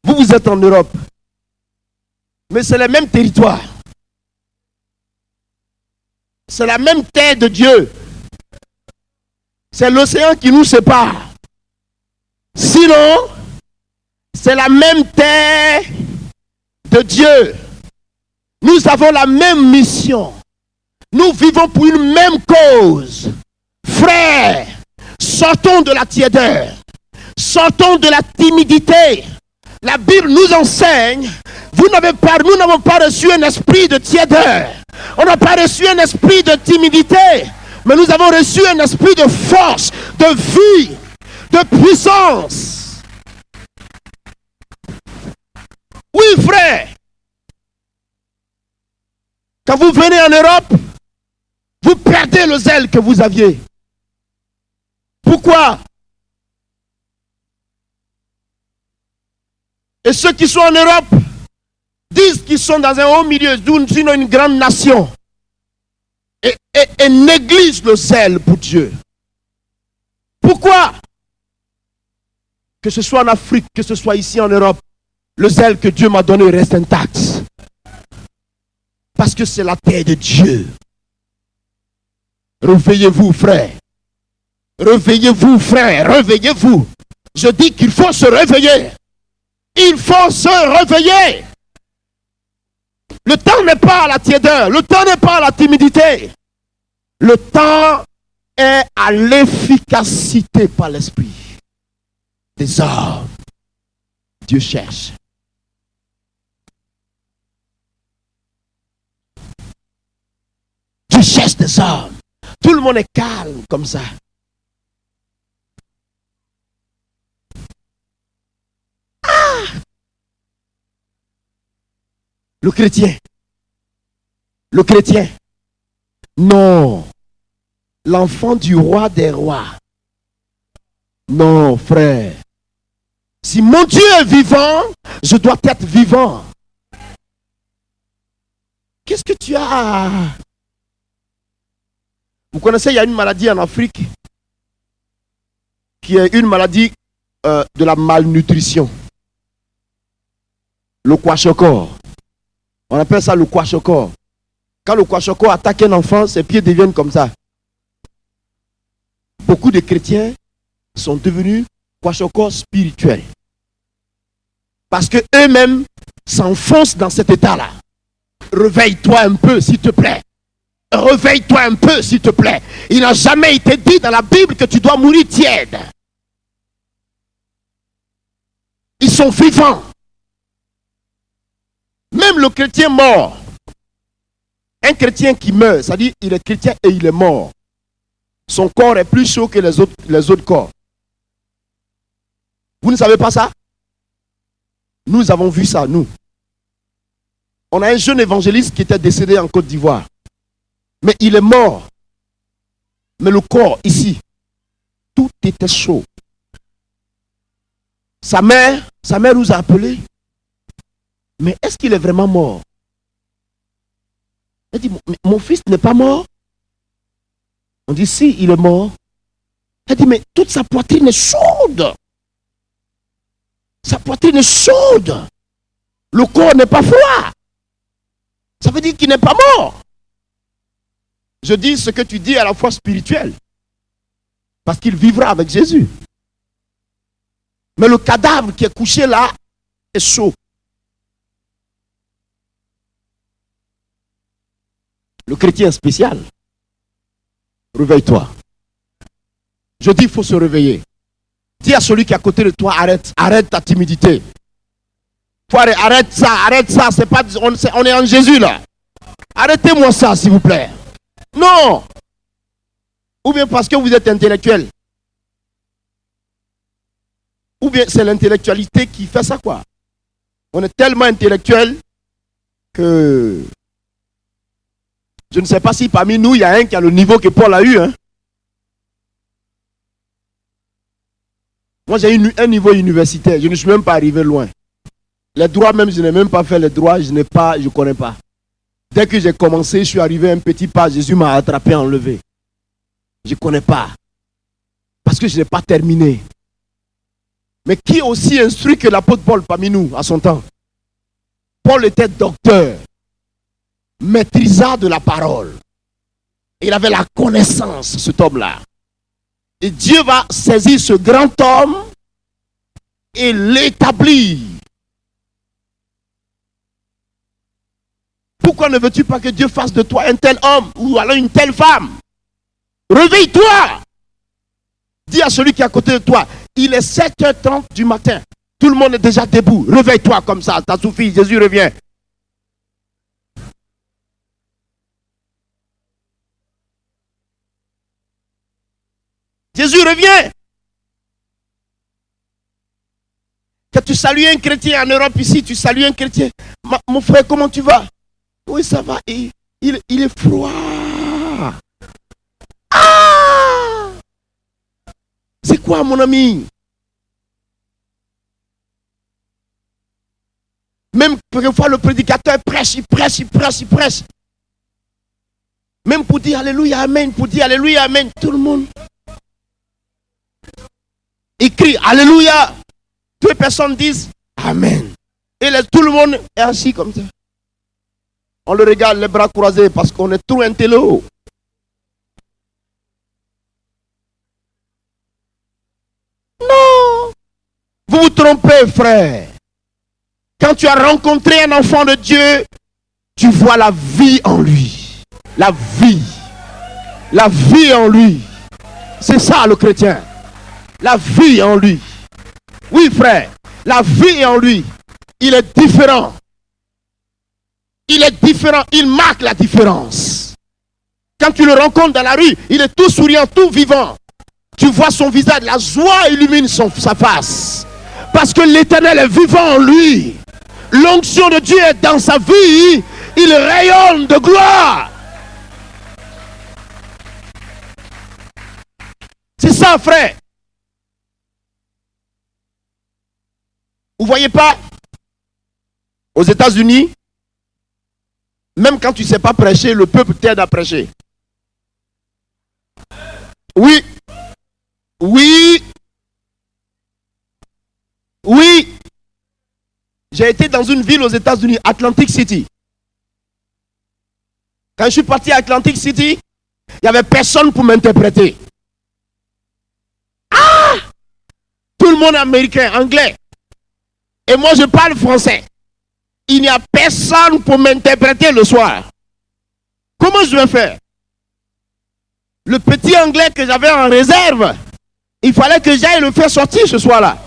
[SPEAKER 2] Vous êtes en Europe. Mais c'est le même territoire. C'est la même terre de Dieu. C'est l'océan qui nous sépare. Sinon, c'est la même terre de Dieu. Nous avons la même mission. Nous vivons pour une même cause. Frères, sortons de la tiédeur. Sortons de la timidité. La Bible nous enseigne, nous n'avons pas reçu un esprit de tiédeur. On n'a pas reçu un esprit de timidité. Mais nous avons reçu un esprit de force, de vie, de puissance. Oui, frère. Quand vous venez en Europe, vous perdez le zèle que vous aviez. Pourquoi? Et ceux qui sont en Europe disent qu'ils sont dans un haut milieu, sinon une grande nation, et négligent le zèle pour Dieu. Pourquoi? Que ce soit en Afrique, que ce soit ici en Europe, le zèle que Dieu m'a donné reste intact. Parce que c'est la terre de Dieu. Réveillez-vous, frère. Réveillez-vous, frère. Réveillez-vous. Je dis qu'il faut se réveiller. Il faut se réveiller. Le temps n'est pas à la tiédeur. Le temps n'est pas à la timidité. Le temps est à l'efficacité par l'esprit des hommes. Dieu cherche. Dieu cherche des hommes. Tout le monde est calme comme ça. Le chrétien, non, l'enfant du roi des rois, non, frère, si mon Dieu est vivant, je dois être vivant. Qu'est-ce que tu as? Vous connaissez, il y a une maladie en Afrique qui est une maladie de la malnutrition, le kwashiorkor. On appelle ça le kwashiorkor. Quand le kwashiorkor attaque un enfant, ses pieds deviennent comme ça. Beaucoup de chrétiens sont devenus kwashiorkor spirituels. Parce que eux-mêmes s'enfoncent dans cet état-là. Réveille-toi un peu, s'il te plaît. Réveille-toi un peu, s'il te plaît. Il n'a jamais été dit dans la Bible que tu dois mourir tiède. Ils sont vivants. Même le chrétien mort. Un chrétien qui meurt, ça dit il est chrétien et il est mort. Son corps est plus chaud que les autres corps. Vous ne savez pas ça? Nous avons vu ça, nous. On a un jeune évangéliste qui était décédé en Côte d'Ivoire. Mais il est mort. Mais le corps, ici, tout était chaud. Sa mère nous a appelés. Mais est-ce qu'il est vraiment mort? Elle dit, mon fils n'est pas mort. On dit, si, il est mort. Elle dit, mais toute sa poitrine est chaude. Sa poitrine est chaude. Le corps n'est pas froid. Ça veut dire qu'il n'est pas mort. Je dis ce que tu dis à la fois spirituel. Parce qu'il vivra avec Jésus. Mais le cadavre qui est couché là est chaud. Le chrétien spécial. Réveille-toi. Je dis il faut se réveiller. Dis à celui qui est à côté de toi, arrête ta timidité. Arrête ça, c'est pas, on est en Jésus là. Arrêtez-moi ça s'il vous plaît. Non. Ou bien parce que vous êtes intellectuel. Ou bien c'est l'intellectualité qui fait ça quoi. On est tellement intellectuel que je ne sais pas si parmi nous il y a un qui a le niveau que Paul a eu. Hein? Moi j'ai eu un niveau universitaire, je ne suis même pas arrivé loin. Les droits même, je n'ai même pas fait les droits, je ne connais pas. Dès que j'ai commencé, je suis arrivé un petit pas, Jésus m'a attrapé, enlevé. Je ne connais pas. Parce que je n'ai pas terminé. Mais qui est aussi instruit que l'apôtre Paul parmi nous à son temps? Paul était docteur, maîtrisant de la parole. Il avait la connaissance, cet homme-là. Et Dieu va saisir ce grand homme et l'établir. Pourquoi ne veux-tu pas que Dieu fasse de toi un tel homme ou alors une telle femme? Réveille-toi. Dis à celui qui est à côté de toi, il est 7h30 du matin. Tout le monde est déjà debout. Réveille-toi comme ça, ça suffit, Jésus revient. Jésus revient. Que tu salues un chrétien en Europe ici, tu salues un chrétien. Mon frère, comment tu vas? Oui, ça va. Il est froid. Ah! Pourquoi, mon ami? Même quelquefois, le prédicateur prêche. Même pour dire Alléluia, Amen, tout le monde. Il crie Alléluia. Deux personnes disent Amen. Et tout le monde est assis comme ça. On le regarde les bras croisés parce qu'on est trop intello. Non. Vous vous trompez, frère. Quand tu as rencontré un enfant de Dieu, tu vois la vie en lui. La vie. La vie en lui. C'est ça le chrétien. La vie en lui. Oui, frère. La vie en lui. Il est différent. Il est différent. Il marque la différence. Quand tu le rencontres dans la rue, il est tout souriant, tout vivant. Tu vois son visage, la joie illumine sa face. Parce que l'Éternel est vivant en lui. L'onction de Dieu est dans sa vie. Il rayonne de gloire. C'est ça, frère. Vous voyez pas? Aux États-Unis, même quand tu ne sais pas prêcher, le peuple t'aide à prêcher. Oui. Oui. Oui. J'ai été dans une ville aux États-Unis, Atlantic City. Quand je suis parti à Atlantic City, il n'y avait personne pour m'interpréter. Ah! Tout le monde est américain, anglais. Et moi, je parle français. Il n'y a personne pour m'interpréter le soir. Comment je vais faire? Le petit anglais que j'avais en réserve, il fallait que j'aille le faire sortir ce soir-là.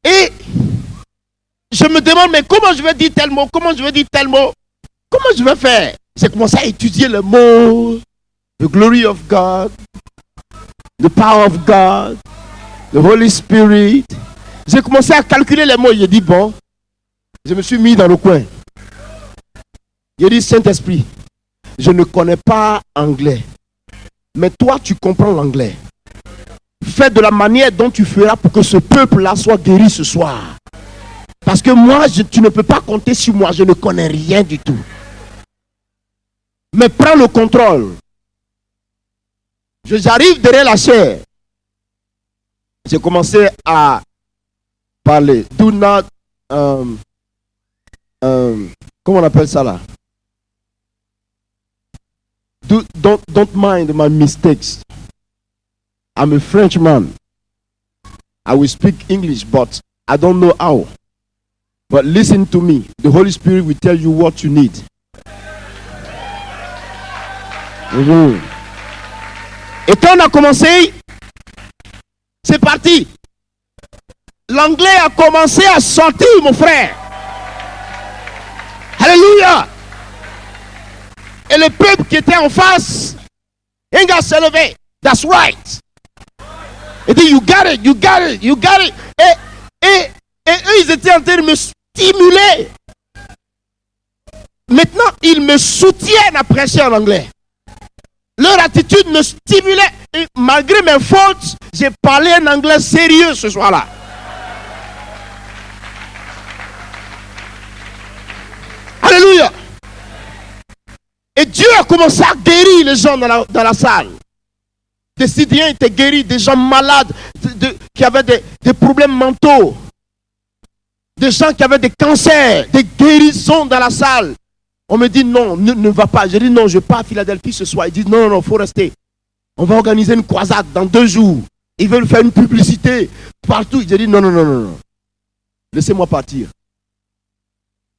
[SPEAKER 2] Et je me demande, mais comment je vais dire tel mot? Comment je vais dire tel mot? Comment je vais faire? J'ai commencé à étudier le mot. The glory of God. The power of God. The Holy Spirit. J'ai commencé à calculer les mots. J'ai dit, bon, je me suis mis dans le coin. J'ai dit, Saint-Esprit, je ne connais pas anglais. Mais toi, tu comprends l'anglais. Fais de la manière dont tu feras pour que ce peuple-là soit guéri ce soir. Parce que moi, tu ne peux pas compter sur moi. Je ne connais rien du tout. Mais prends le contrôle. J'arrive derrière la chair. J'ai commencé à parler. Do not, comment on appelle ça là? Don't mind my mistakes. I'm a Frenchman. I will speak English, but I don't know how. But listen to me. The Holy Spirit will tell you what you need. Et quand on a commencé, c'est parti. L'anglais a commencé à sortir, mon frère. Alléluia. Et le peuple qui était en face, un gars s'est levé. That's right. Il dit, you got it, you got it, you got it. Et eux, ils étaient en train de me stimuler. Maintenant, ils me soutiennent à prêcher en anglais. Leur attitude me stimulait. Et malgré mes fautes, j'ai parlé un anglais sérieux ce soir-là. Alléluia. Et Dieu a commencé à guérir les gens dans la salle. Des Syriens étaient guéris, des gens malades, qui avaient des problèmes mentaux. Des gens qui avaient des cancers, des guérisons dans la salle. On me dit non, ne va pas. Je dis non, je pars à Philadelphie ce soir. Ils disent non, il faut rester. On va organiser une croisade dans 2 jours. Ils veulent faire une publicité partout. Je dis non. Laissez-moi partir.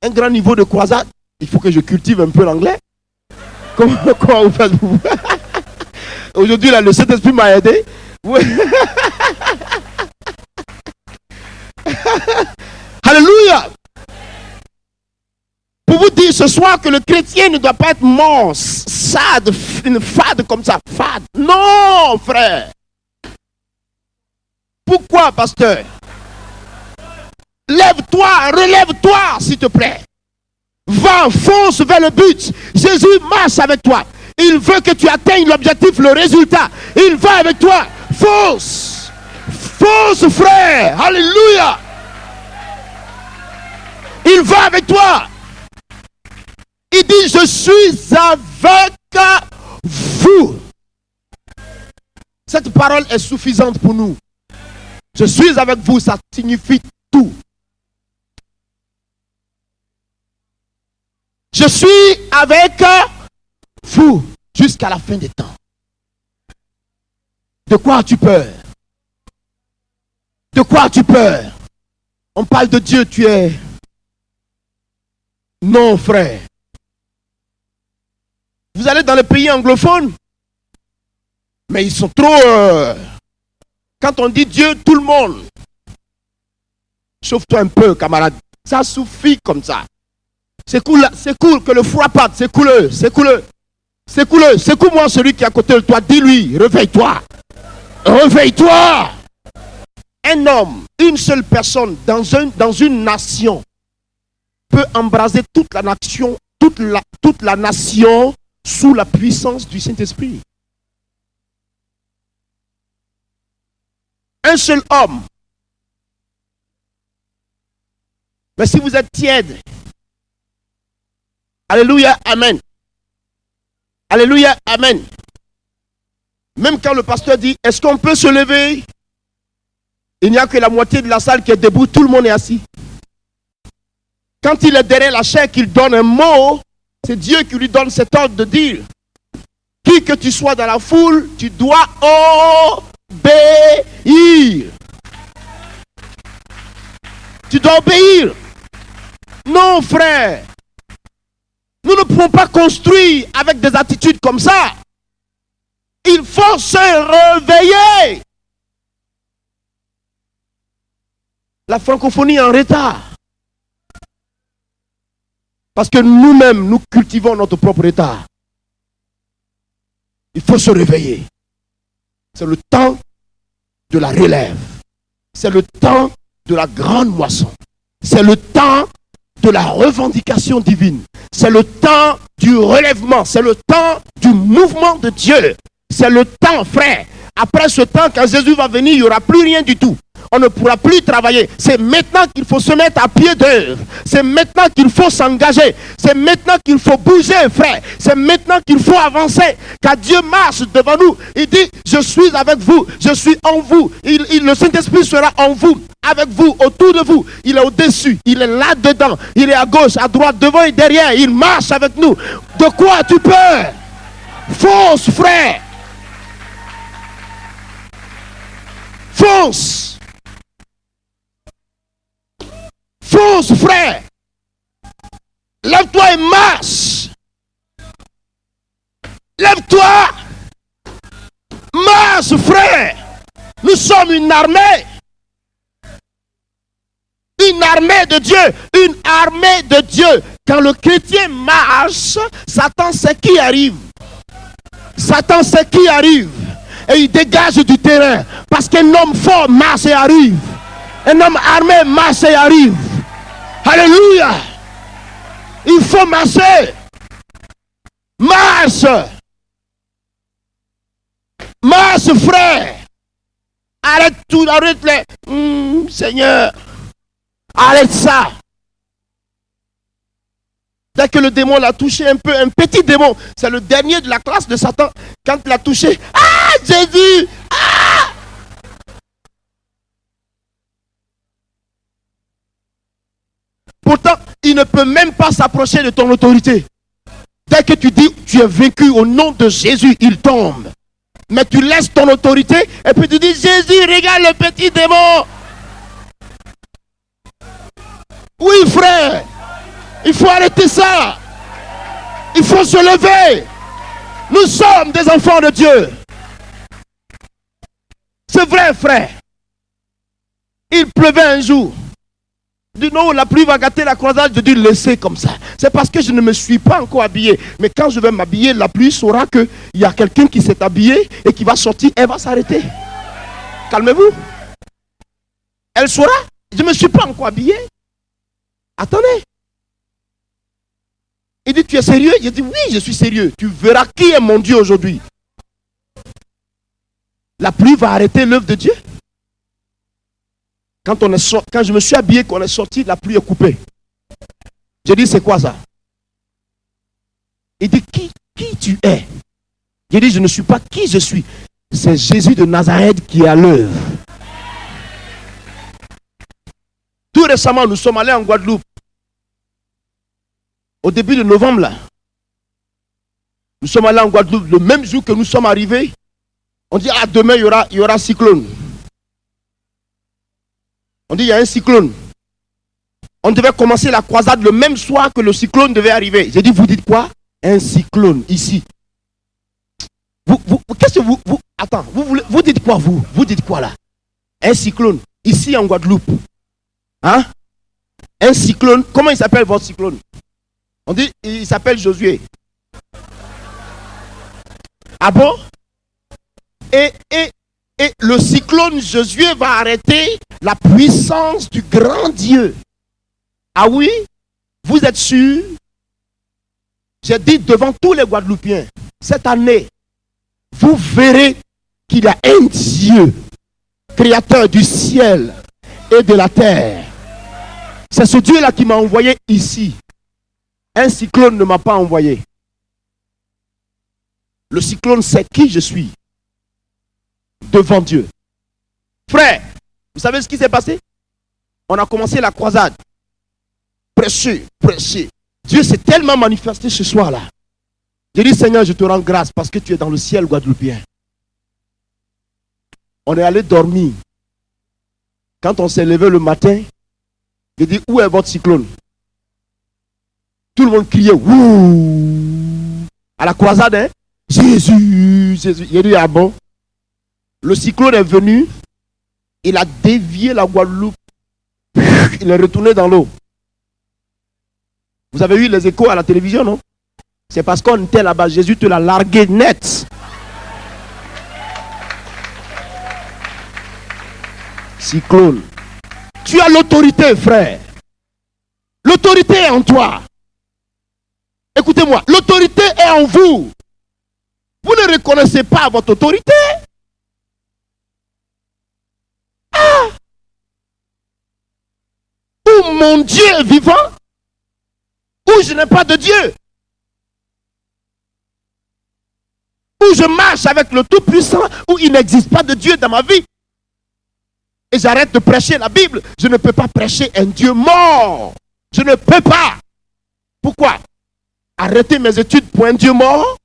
[SPEAKER 2] Un grand niveau de croisade, il faut que je cultive un peu l'anglais. Comment vous faites vous? Aujourd'hui, là, le Saint-Esprit m'a aidé. Alléluia. Pour vous dire ce soir que le chrétien ne doit pas être mort, sade, une fade comme ça. Fade. Non, frère. Pourquoi, pasteur? Lève-toi, relève-toi, s'il te plaît. Va, fonce vers le but. Jésus marche avec toi. Il veut que tu atteignes l'objectif, le résultat. Il va avec toi. Fonce. Fonce, frère. Alléluia. Il va avec toi. Il dit, je suis avec vous. Cette parole est suffisante pour nous. Je suis avec vous, ça signifie tout. Je suis avec vous jusqu'à la fin des temps. De quoi as-tu peur? De quoi as-tu peur? On parle de Dieu, tu es... Non, frère. Vous allez dans les pays anglophones, mais ils sont trop... Quand on dit Dieu, tout le monde. Chauffe-toi un peu, camarade. Ça suffit comme ça. C'est cool que le foie parte, c'est cool. Secoue-moi celui qui est à côté de toi. Dis-lui, réveille-toi. Réveille-toi. Un homme, une seule personne dans une nation peut embraser toute la nation, toute la nation sous la puissance du Saint-Esprit. Un seul homme. Mais si vous êtes tiède, alléluia, amen. Alléluia, amen. Même quand le pasteur dit, est-ce qu'on peut se lever? Il n'y a que la moitié de la salle qui est debout, tout le monde est assis. Quand il est derrière la chair, qu'il donne un mot, c'est Dieu qui lui donne cet ordre de dire, qui que tu sois dans la foule, tu dois obéir. Tu dois obéir. Non, frère. Nous ne pouvons pas construire avec des attitudes comme ça. Il faut se réveiller. La francophonie est en retard. Parce que nous-mêmes, nous cultivons notre propre retard. Il faut se réveiller. C'est le temps de la relève. C'est le temps de la grande moisson. C'est le temps de la revendication divine. C'est le temps du relèvement. C'est le temps du mouvement de Dieu. C'est le temps, frère. Après ce temps, quand Jésus va venir, il n'y aura plus rien du tout. On ne pourra plus travailler. C'est maintenant qu'il faut se mettre à pied d'œuvre. C'est maintenant qu'il faut s'engager. C'est maintenant qu'il faut bouger, frère. C'est maintenant qu'il faut avancer. Car Dieu marche devant nous. Il dit, je suis avec vous. Je suis en vous. Le Saint-Esprit sera en vous. Avec vous, autour de vous. Il est au-dessus. Il est là-dedans. Il est à gauche, à droite, devant et derrière. Il marche avec nous. De quoi as-tu peur? Fonce, frère. Fonce. Fonce, frère. Lève-toi et marche. Lève-toi. Marche, frère. Nous sommes une armée. Une armée de Dieu. Une armée de Dieu. Quand le chrétien marche, Satan sait qui arrive. Satan sait qui arrive. Et il dégage du terrain. Parce qu'un homme fort marche et arrive. Un homme armé marche et arrive. Alléluia. Il faut marcher. Marche. Marche, frère. Arrête tout, arrête les... Seigneur. Arrête ça. Dès que le démon l'a touché un peu, un petit démon, c'est le dernier de la classe de Satan. Quand il l'a touché, ah, Jésus, ah. Pourtant, il ne peut même pas s'approcher de ton autorité. Dès que tu dis, tu es vaincu au nom de Jésus, il tombe. Mais tu laisses ton autorité et puis tu dis, Jésus, regarde le petit démon. Oui, frère. Il faut arrêter ça. Il faut se lever. Nous sommes des enfants de Dieu. C'est vrai, frère. Il pleuvait un jour. Du non, la pluie va gâter la croisade. Je dis laissez comme ça. C'est parce que je ne me suis pas encore habillé. Mais quand je vais m'habiller, la pluie saura qu'il y a quelqu'un qui s'est habillé et qui va sortir. Elle va s'arrêter. Calmez-vous. Elle saura. Je ne me suis pas encore habillé. Attendez. Il dit, tu es sérieux? J'ai dit, oui, je suis sérieux. Tu verras qui est mon Dieu aujourd'hui. La pluie va arrêter l'œuvre de Dieu. Quand je me suis habillé, qu'on est sorti, la pluie est coupée. J'ai dit, c'est quoi ça? Il dit, qui tu es? J'ai dit, je ne suis pas qui je suis. C'est Jésus de Nazareth qui est à l'œuvre. Tout récemment, nous sommes allés en Guadeloupe. Au début de novembre, là. Nous sommes allés en Guadeloupe. Le même jour que nous sommes arrivés, on dit, ah, demain, il y aura un cyclone. On dit, il y a un cyclone. On devait commencer la croisade le même soir que le cyclone devait arriver. J'ai dit, vous dites quoi? Un cyclone, ici. Qu'est-ce que vous attends, vous dites quoi, vous? Vous dites quoi, là? Un cyclone, ici en Guadeloupe. Hein? Un cyclone, comment il s'appelle votre cyclone? On dit, il s'appelle Josué. Ah bon? Et le cyclone Josué va arrêter la puissance du grand Dieu. Ah oui? Vous êtes sûr? J'ai dit devant tous les Guadeloupéens, cette année, vous verrez qu'il y a un Dieu, créateur du ciel et de la terre. C'est ce Dieu-là qui m'a envoyé ici. Un cyclone ne m'a pas envoyé. Le cyclone sait qui je suis devant Dieu. Frère, vous savez ce qui s'est passé? On a commencé la croisade. Prêcher, prêcher. Dieu s'est tellement manifesté ce soir-là. J'ai dit, Seigneur, je te rends grâce parce que tu es dans le ciel guadeloupéen. On est allé dormir. Quand on s'est levé le matin, j'ai dit, où est votre cyclone? Tout le monde criait, wouh! À la croisade, hein? Jésus, Jésus. J'ai dit, ah bon? Le cyclone est venu, il a dévié la Guadeloupe, il est retourné dans l'eau. Vous avez eu les échos à la télévision, non? C'est parce qu'on était là-bas, Jésus te l'a largué net. Cyclone. Tu as l'autorité, frère. L'autorité est en toi. Écoutez-moi, l'autorité est en vous. Vous ne reconnaissez pas votre autorité. Ah! Où mon Dieu est vivant, où je n'ai pas de Dieu. Où je marche avec le Tout-Puissant, où il n'existe pas de Dieu dans ma vie. Et j'arrête de prêcher la Bible. Je ne peux pas prêcher un Dieu mort. Je ne peux pas. Pourquoi? Arrêter mes études pour un Dieu mort?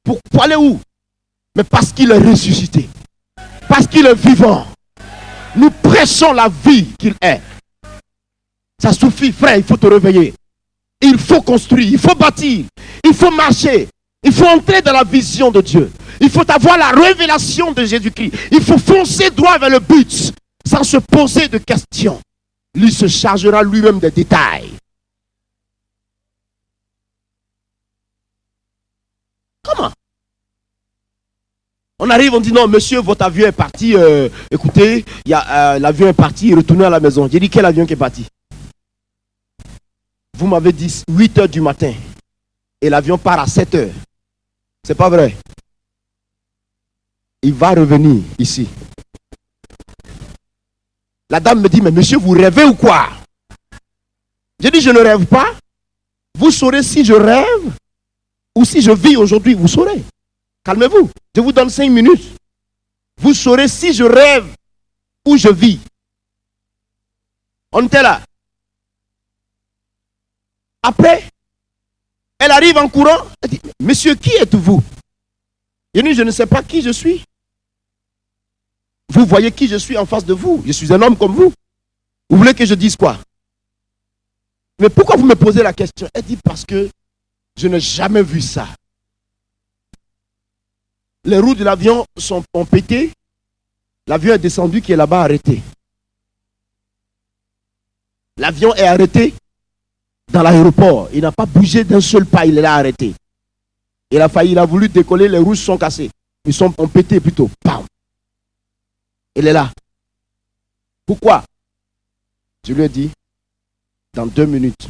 [SPEAKER 2] Pour aller où? Mais parce qu'il est ressuscité. Parce qu'il est vivant. Nous prêchons la vie qu'il est. Ça suffit, frère, il faut te réveiller. Il faut construire, il faut bâtir, il faut marcher. Il faut entrer dans la vision de Dieu. Il faut avoir la révélation de Jésus-Christ. Il faut foncer droit vers le but, sans se poser de questions. Lui se chargera lui-même des détails. Comment? On arrive, on dit non, monsieur, votre avion est parti. Écoutez, l'avion est parti, retournez à la maison. J'ai dit, quel avion qui est parti? Vous m'avez dit 8 h du matin. Et l'avion part à 7 h. C'est pas vrai. Il va revenir ici. La dame me dit, mais monsieur, vous rêvez ou quoi? J'ai dit, je ne rêve pas. Vous saurez si je rêve ou si je vis aujourd'hui, vous saurez. Calmez-vous. Je vous donne 5 minutes. Vous saurez si je rêve ou je vis. On était là. Après, elle arrive en courant. Elle dit, monsieur, qui êtes-vous? Je dis, je ne sais pas qui je suis. Vous voyez qui je suis en face de vous. Je suis un homme comme vous. Vous voulez que je dise quoi? Mais pourquoi vous me posez la question? Elle dit, parce que je n'ai jamais vu ça. Les roues de l'avion ont pété. L'avion est descendu qui est là-bas arrêté. L'avion est arrêté dans l'aéroport. Il n'a pas bougé d'un seul pas, il est là arrêté. Il a voulu décoller, les roues sont cassées. Ils ont pété plutôt. Bam. Il est là. Pourquoi? Je lui ai dit, dans 2 minutes,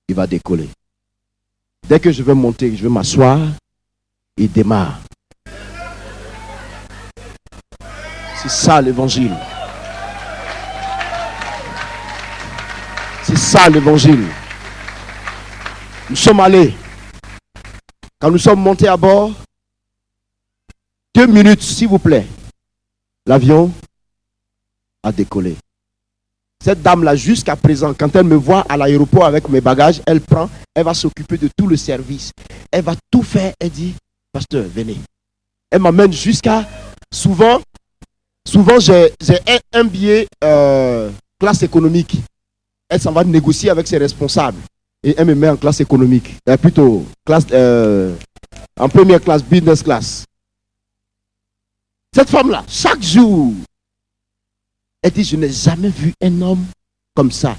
[SPEAKER 2] il va décoller. Dès que je vais monter, je vais m'asseoir, il démarre. C'est ça l'évangile. C'est ça l'évangile. Nous sommes allés. Quand nous sommes montés à bord, 2 minutes, s'il vous plaît. L'avion a décollé. Cette dame-là, jusqu'à présent, quand elle me voit à l'aéroport avec mes bagages, elle va s'occuper de tout le service. Elle va tout faire. Elle dit, pasteur, venez. Elle m'amène jusqu'à... Souvent j'ai un billet classe économique. Elle s'en va négocier avec ses responsables. Et elle me met en classe économique. Plutôt classe, en première classe, business class. Cette femme-là, chaque jour, elle dit, je n'ai jamais vu un homme comme ça.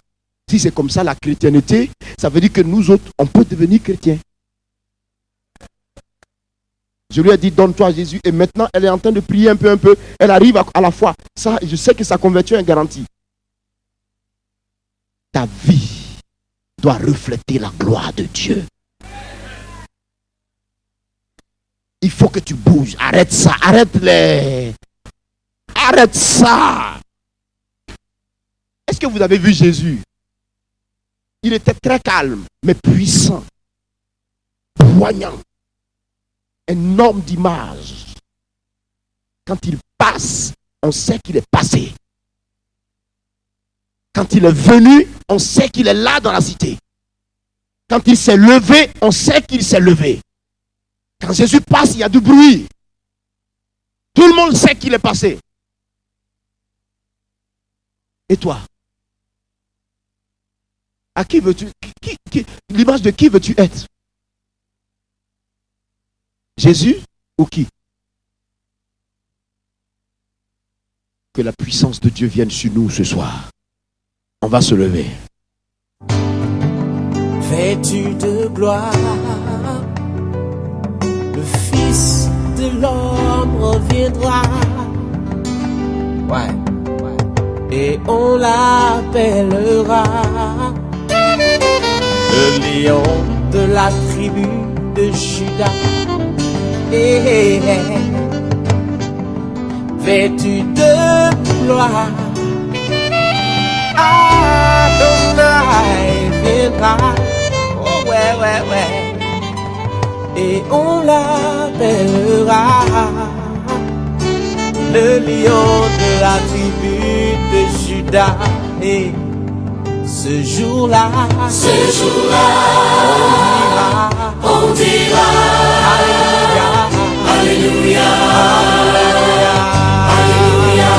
[SPEAKER 2] Si c'est comme ça la chrétienté, ça veut dire que nous autres, on peut devenir chrétiens. Je lui ai dit, donne-toi à Jésus. Et maintenant, elle est en train de prier un peu. Elle arrive à la foi. Ça, je sais que sa conversion est garantie. Ta vie doit refléter la gloire de Dieu. Il faut que tu bouges. Arrête ça. Arrête ça. Est-ce que vous avez vu Jésus? Il était très calme, mais puissant, poignant, un homme d'image. Quand il passe, on sait qu'il est passé. Quand il est venu, on sait qu'il est là dans la cité. Quand il s'est levé, on sait qu'il s'est levé. Quand Jésus passe, il y a du bruit. Tout le monde sait qu'il est passé. Et toi? À qui veux-tu, l'image de qui veux-tu être? Jésus ou qui? Que la puissance de Dieu vienne sur nous ce soir. On va se lever.
[SPEAKER 1] Vêtu de gloire, le Fils de l'homme reviendra. Ouais. Et on l'appellera le lion de la tribu de Juda. Vêtu de gloire, Adonai viendra. Oh ouais. Et on l'appellera le lion de la tribu de Juda. Et ce jour-là, on dira Alléluia, Alléluia, Alléluia,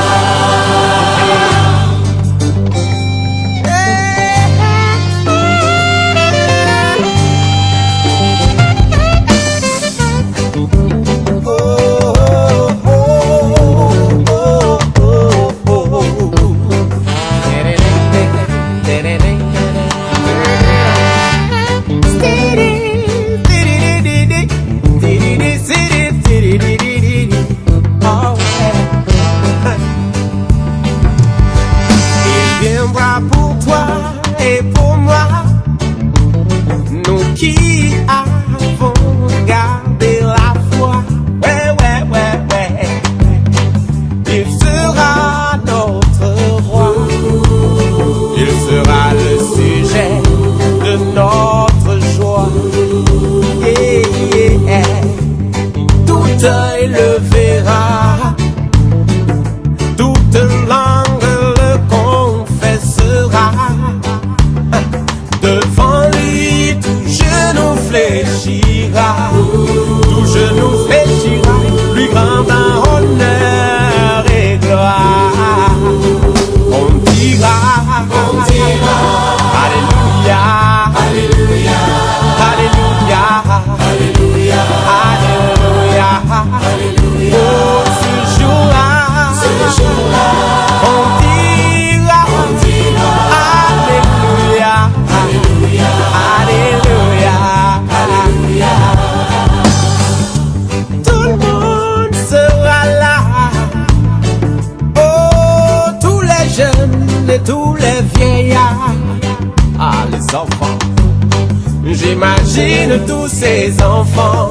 [SPEAKER 1] J'imagine tous ces enfants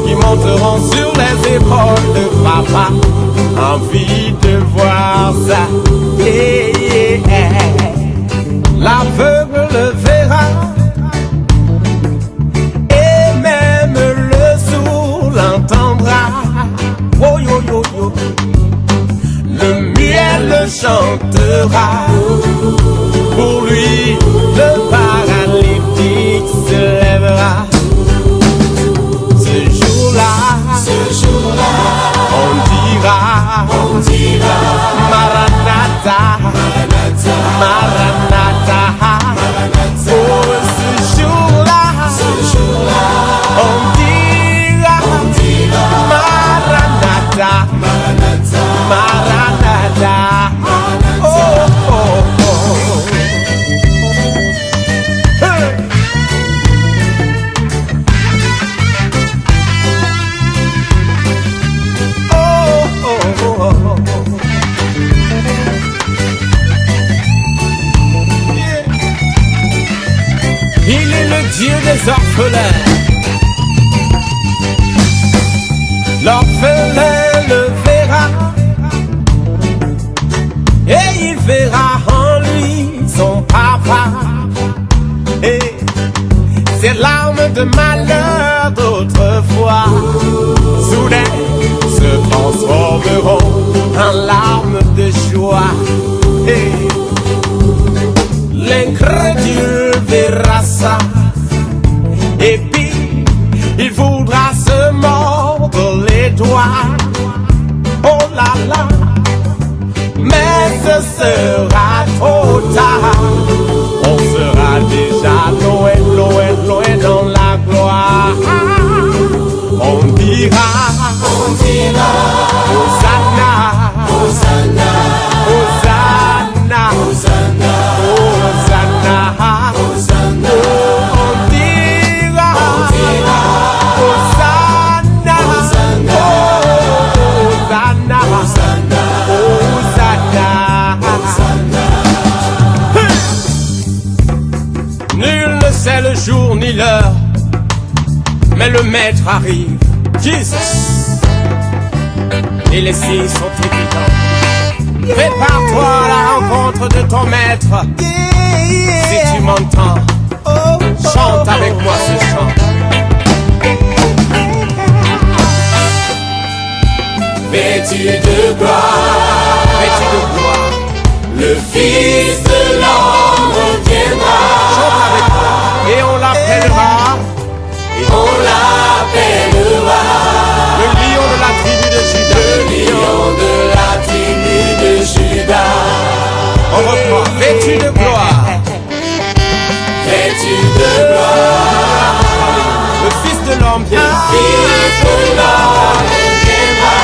[SPEAKER 1] qui monteront sur les épaules de papa. Envie de voir ça. Yeah, yeah. L'aveugle le verra et même le sourd l'entendra. Oh yo yo yo. Le muet le chantera. Pour lui, le paralytique se lèvera. Ce jour-là, on dira, Maranatha, Maranatha. Oh, ce jour-là, on dira, Maranatha, Maranatha. Oh, oh, oh. Hey. Il est le Dieu des orphelins. L'orphelin le verra et il verra en lui son papa. Et ces larmes de malheur d'autrefois soudain se transformeront en larmes de joie. Et l'incrédule verra ça et puis il voudra se mordre les doigts. Oh là là, mais ce sera trop tard. On sera déjà loin, loin, loin dans la gloire. On dira, Hosanna, Hosanna, Hosanna, Hosanna, Hosanna, Hosanna. On dira, Hosanna, Hosanna, Hosanna, Hosanna. Nul ne sait le jour ni l'heure, mais le maître arrive, Jesus. Et les signes sont évidents. Prépare-toi à la rencontre de ton maître. Si tu m'entends, chante avec moi ce chant. Vêtu de gloire, le Fils de l'homme reviendra. Chante avec moi. Et on l'appellera. Le lion de la tribu de Juda. Le lion de la tribu de Juda. On reprend. Vêtu de gloire. Vêtu de gloire. Le Fils de l'homme viendra. Le Fils de l'homme viendra.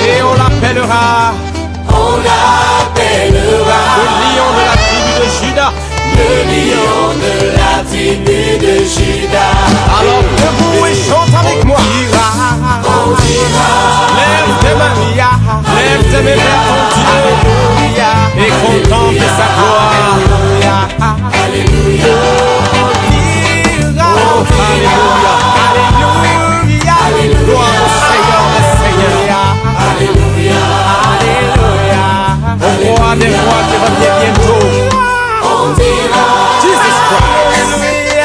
[SPEAKER 1] Et on l'appellera. Le lion de la tribu de Juda. Le lion de la tribu de Juda. Alors debout et chante avec moi. On dira, lève tes mains, lève tes mains vers ton Dieu, et contemple sa gloire. Alléluia. On dira, alléluia, alléluia, gloire au Seigneur des Seigneurs. Alléluia, alléluia, au roi des rois qui revient bientôt. On dira, Jesus Christ.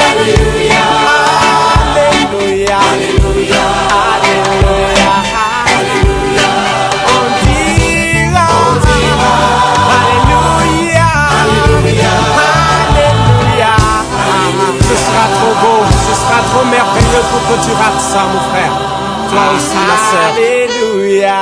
[SPEAKER 1] Alléluia, alléluia, alléluia, alléluia, alléluia. On dira, alléluia, alléluia, alléluia. Ce sera trop beau, ce sera trop merveilleux pour que tu rates ça, mon frère. Toi aussi, ma sœur. Alléluia.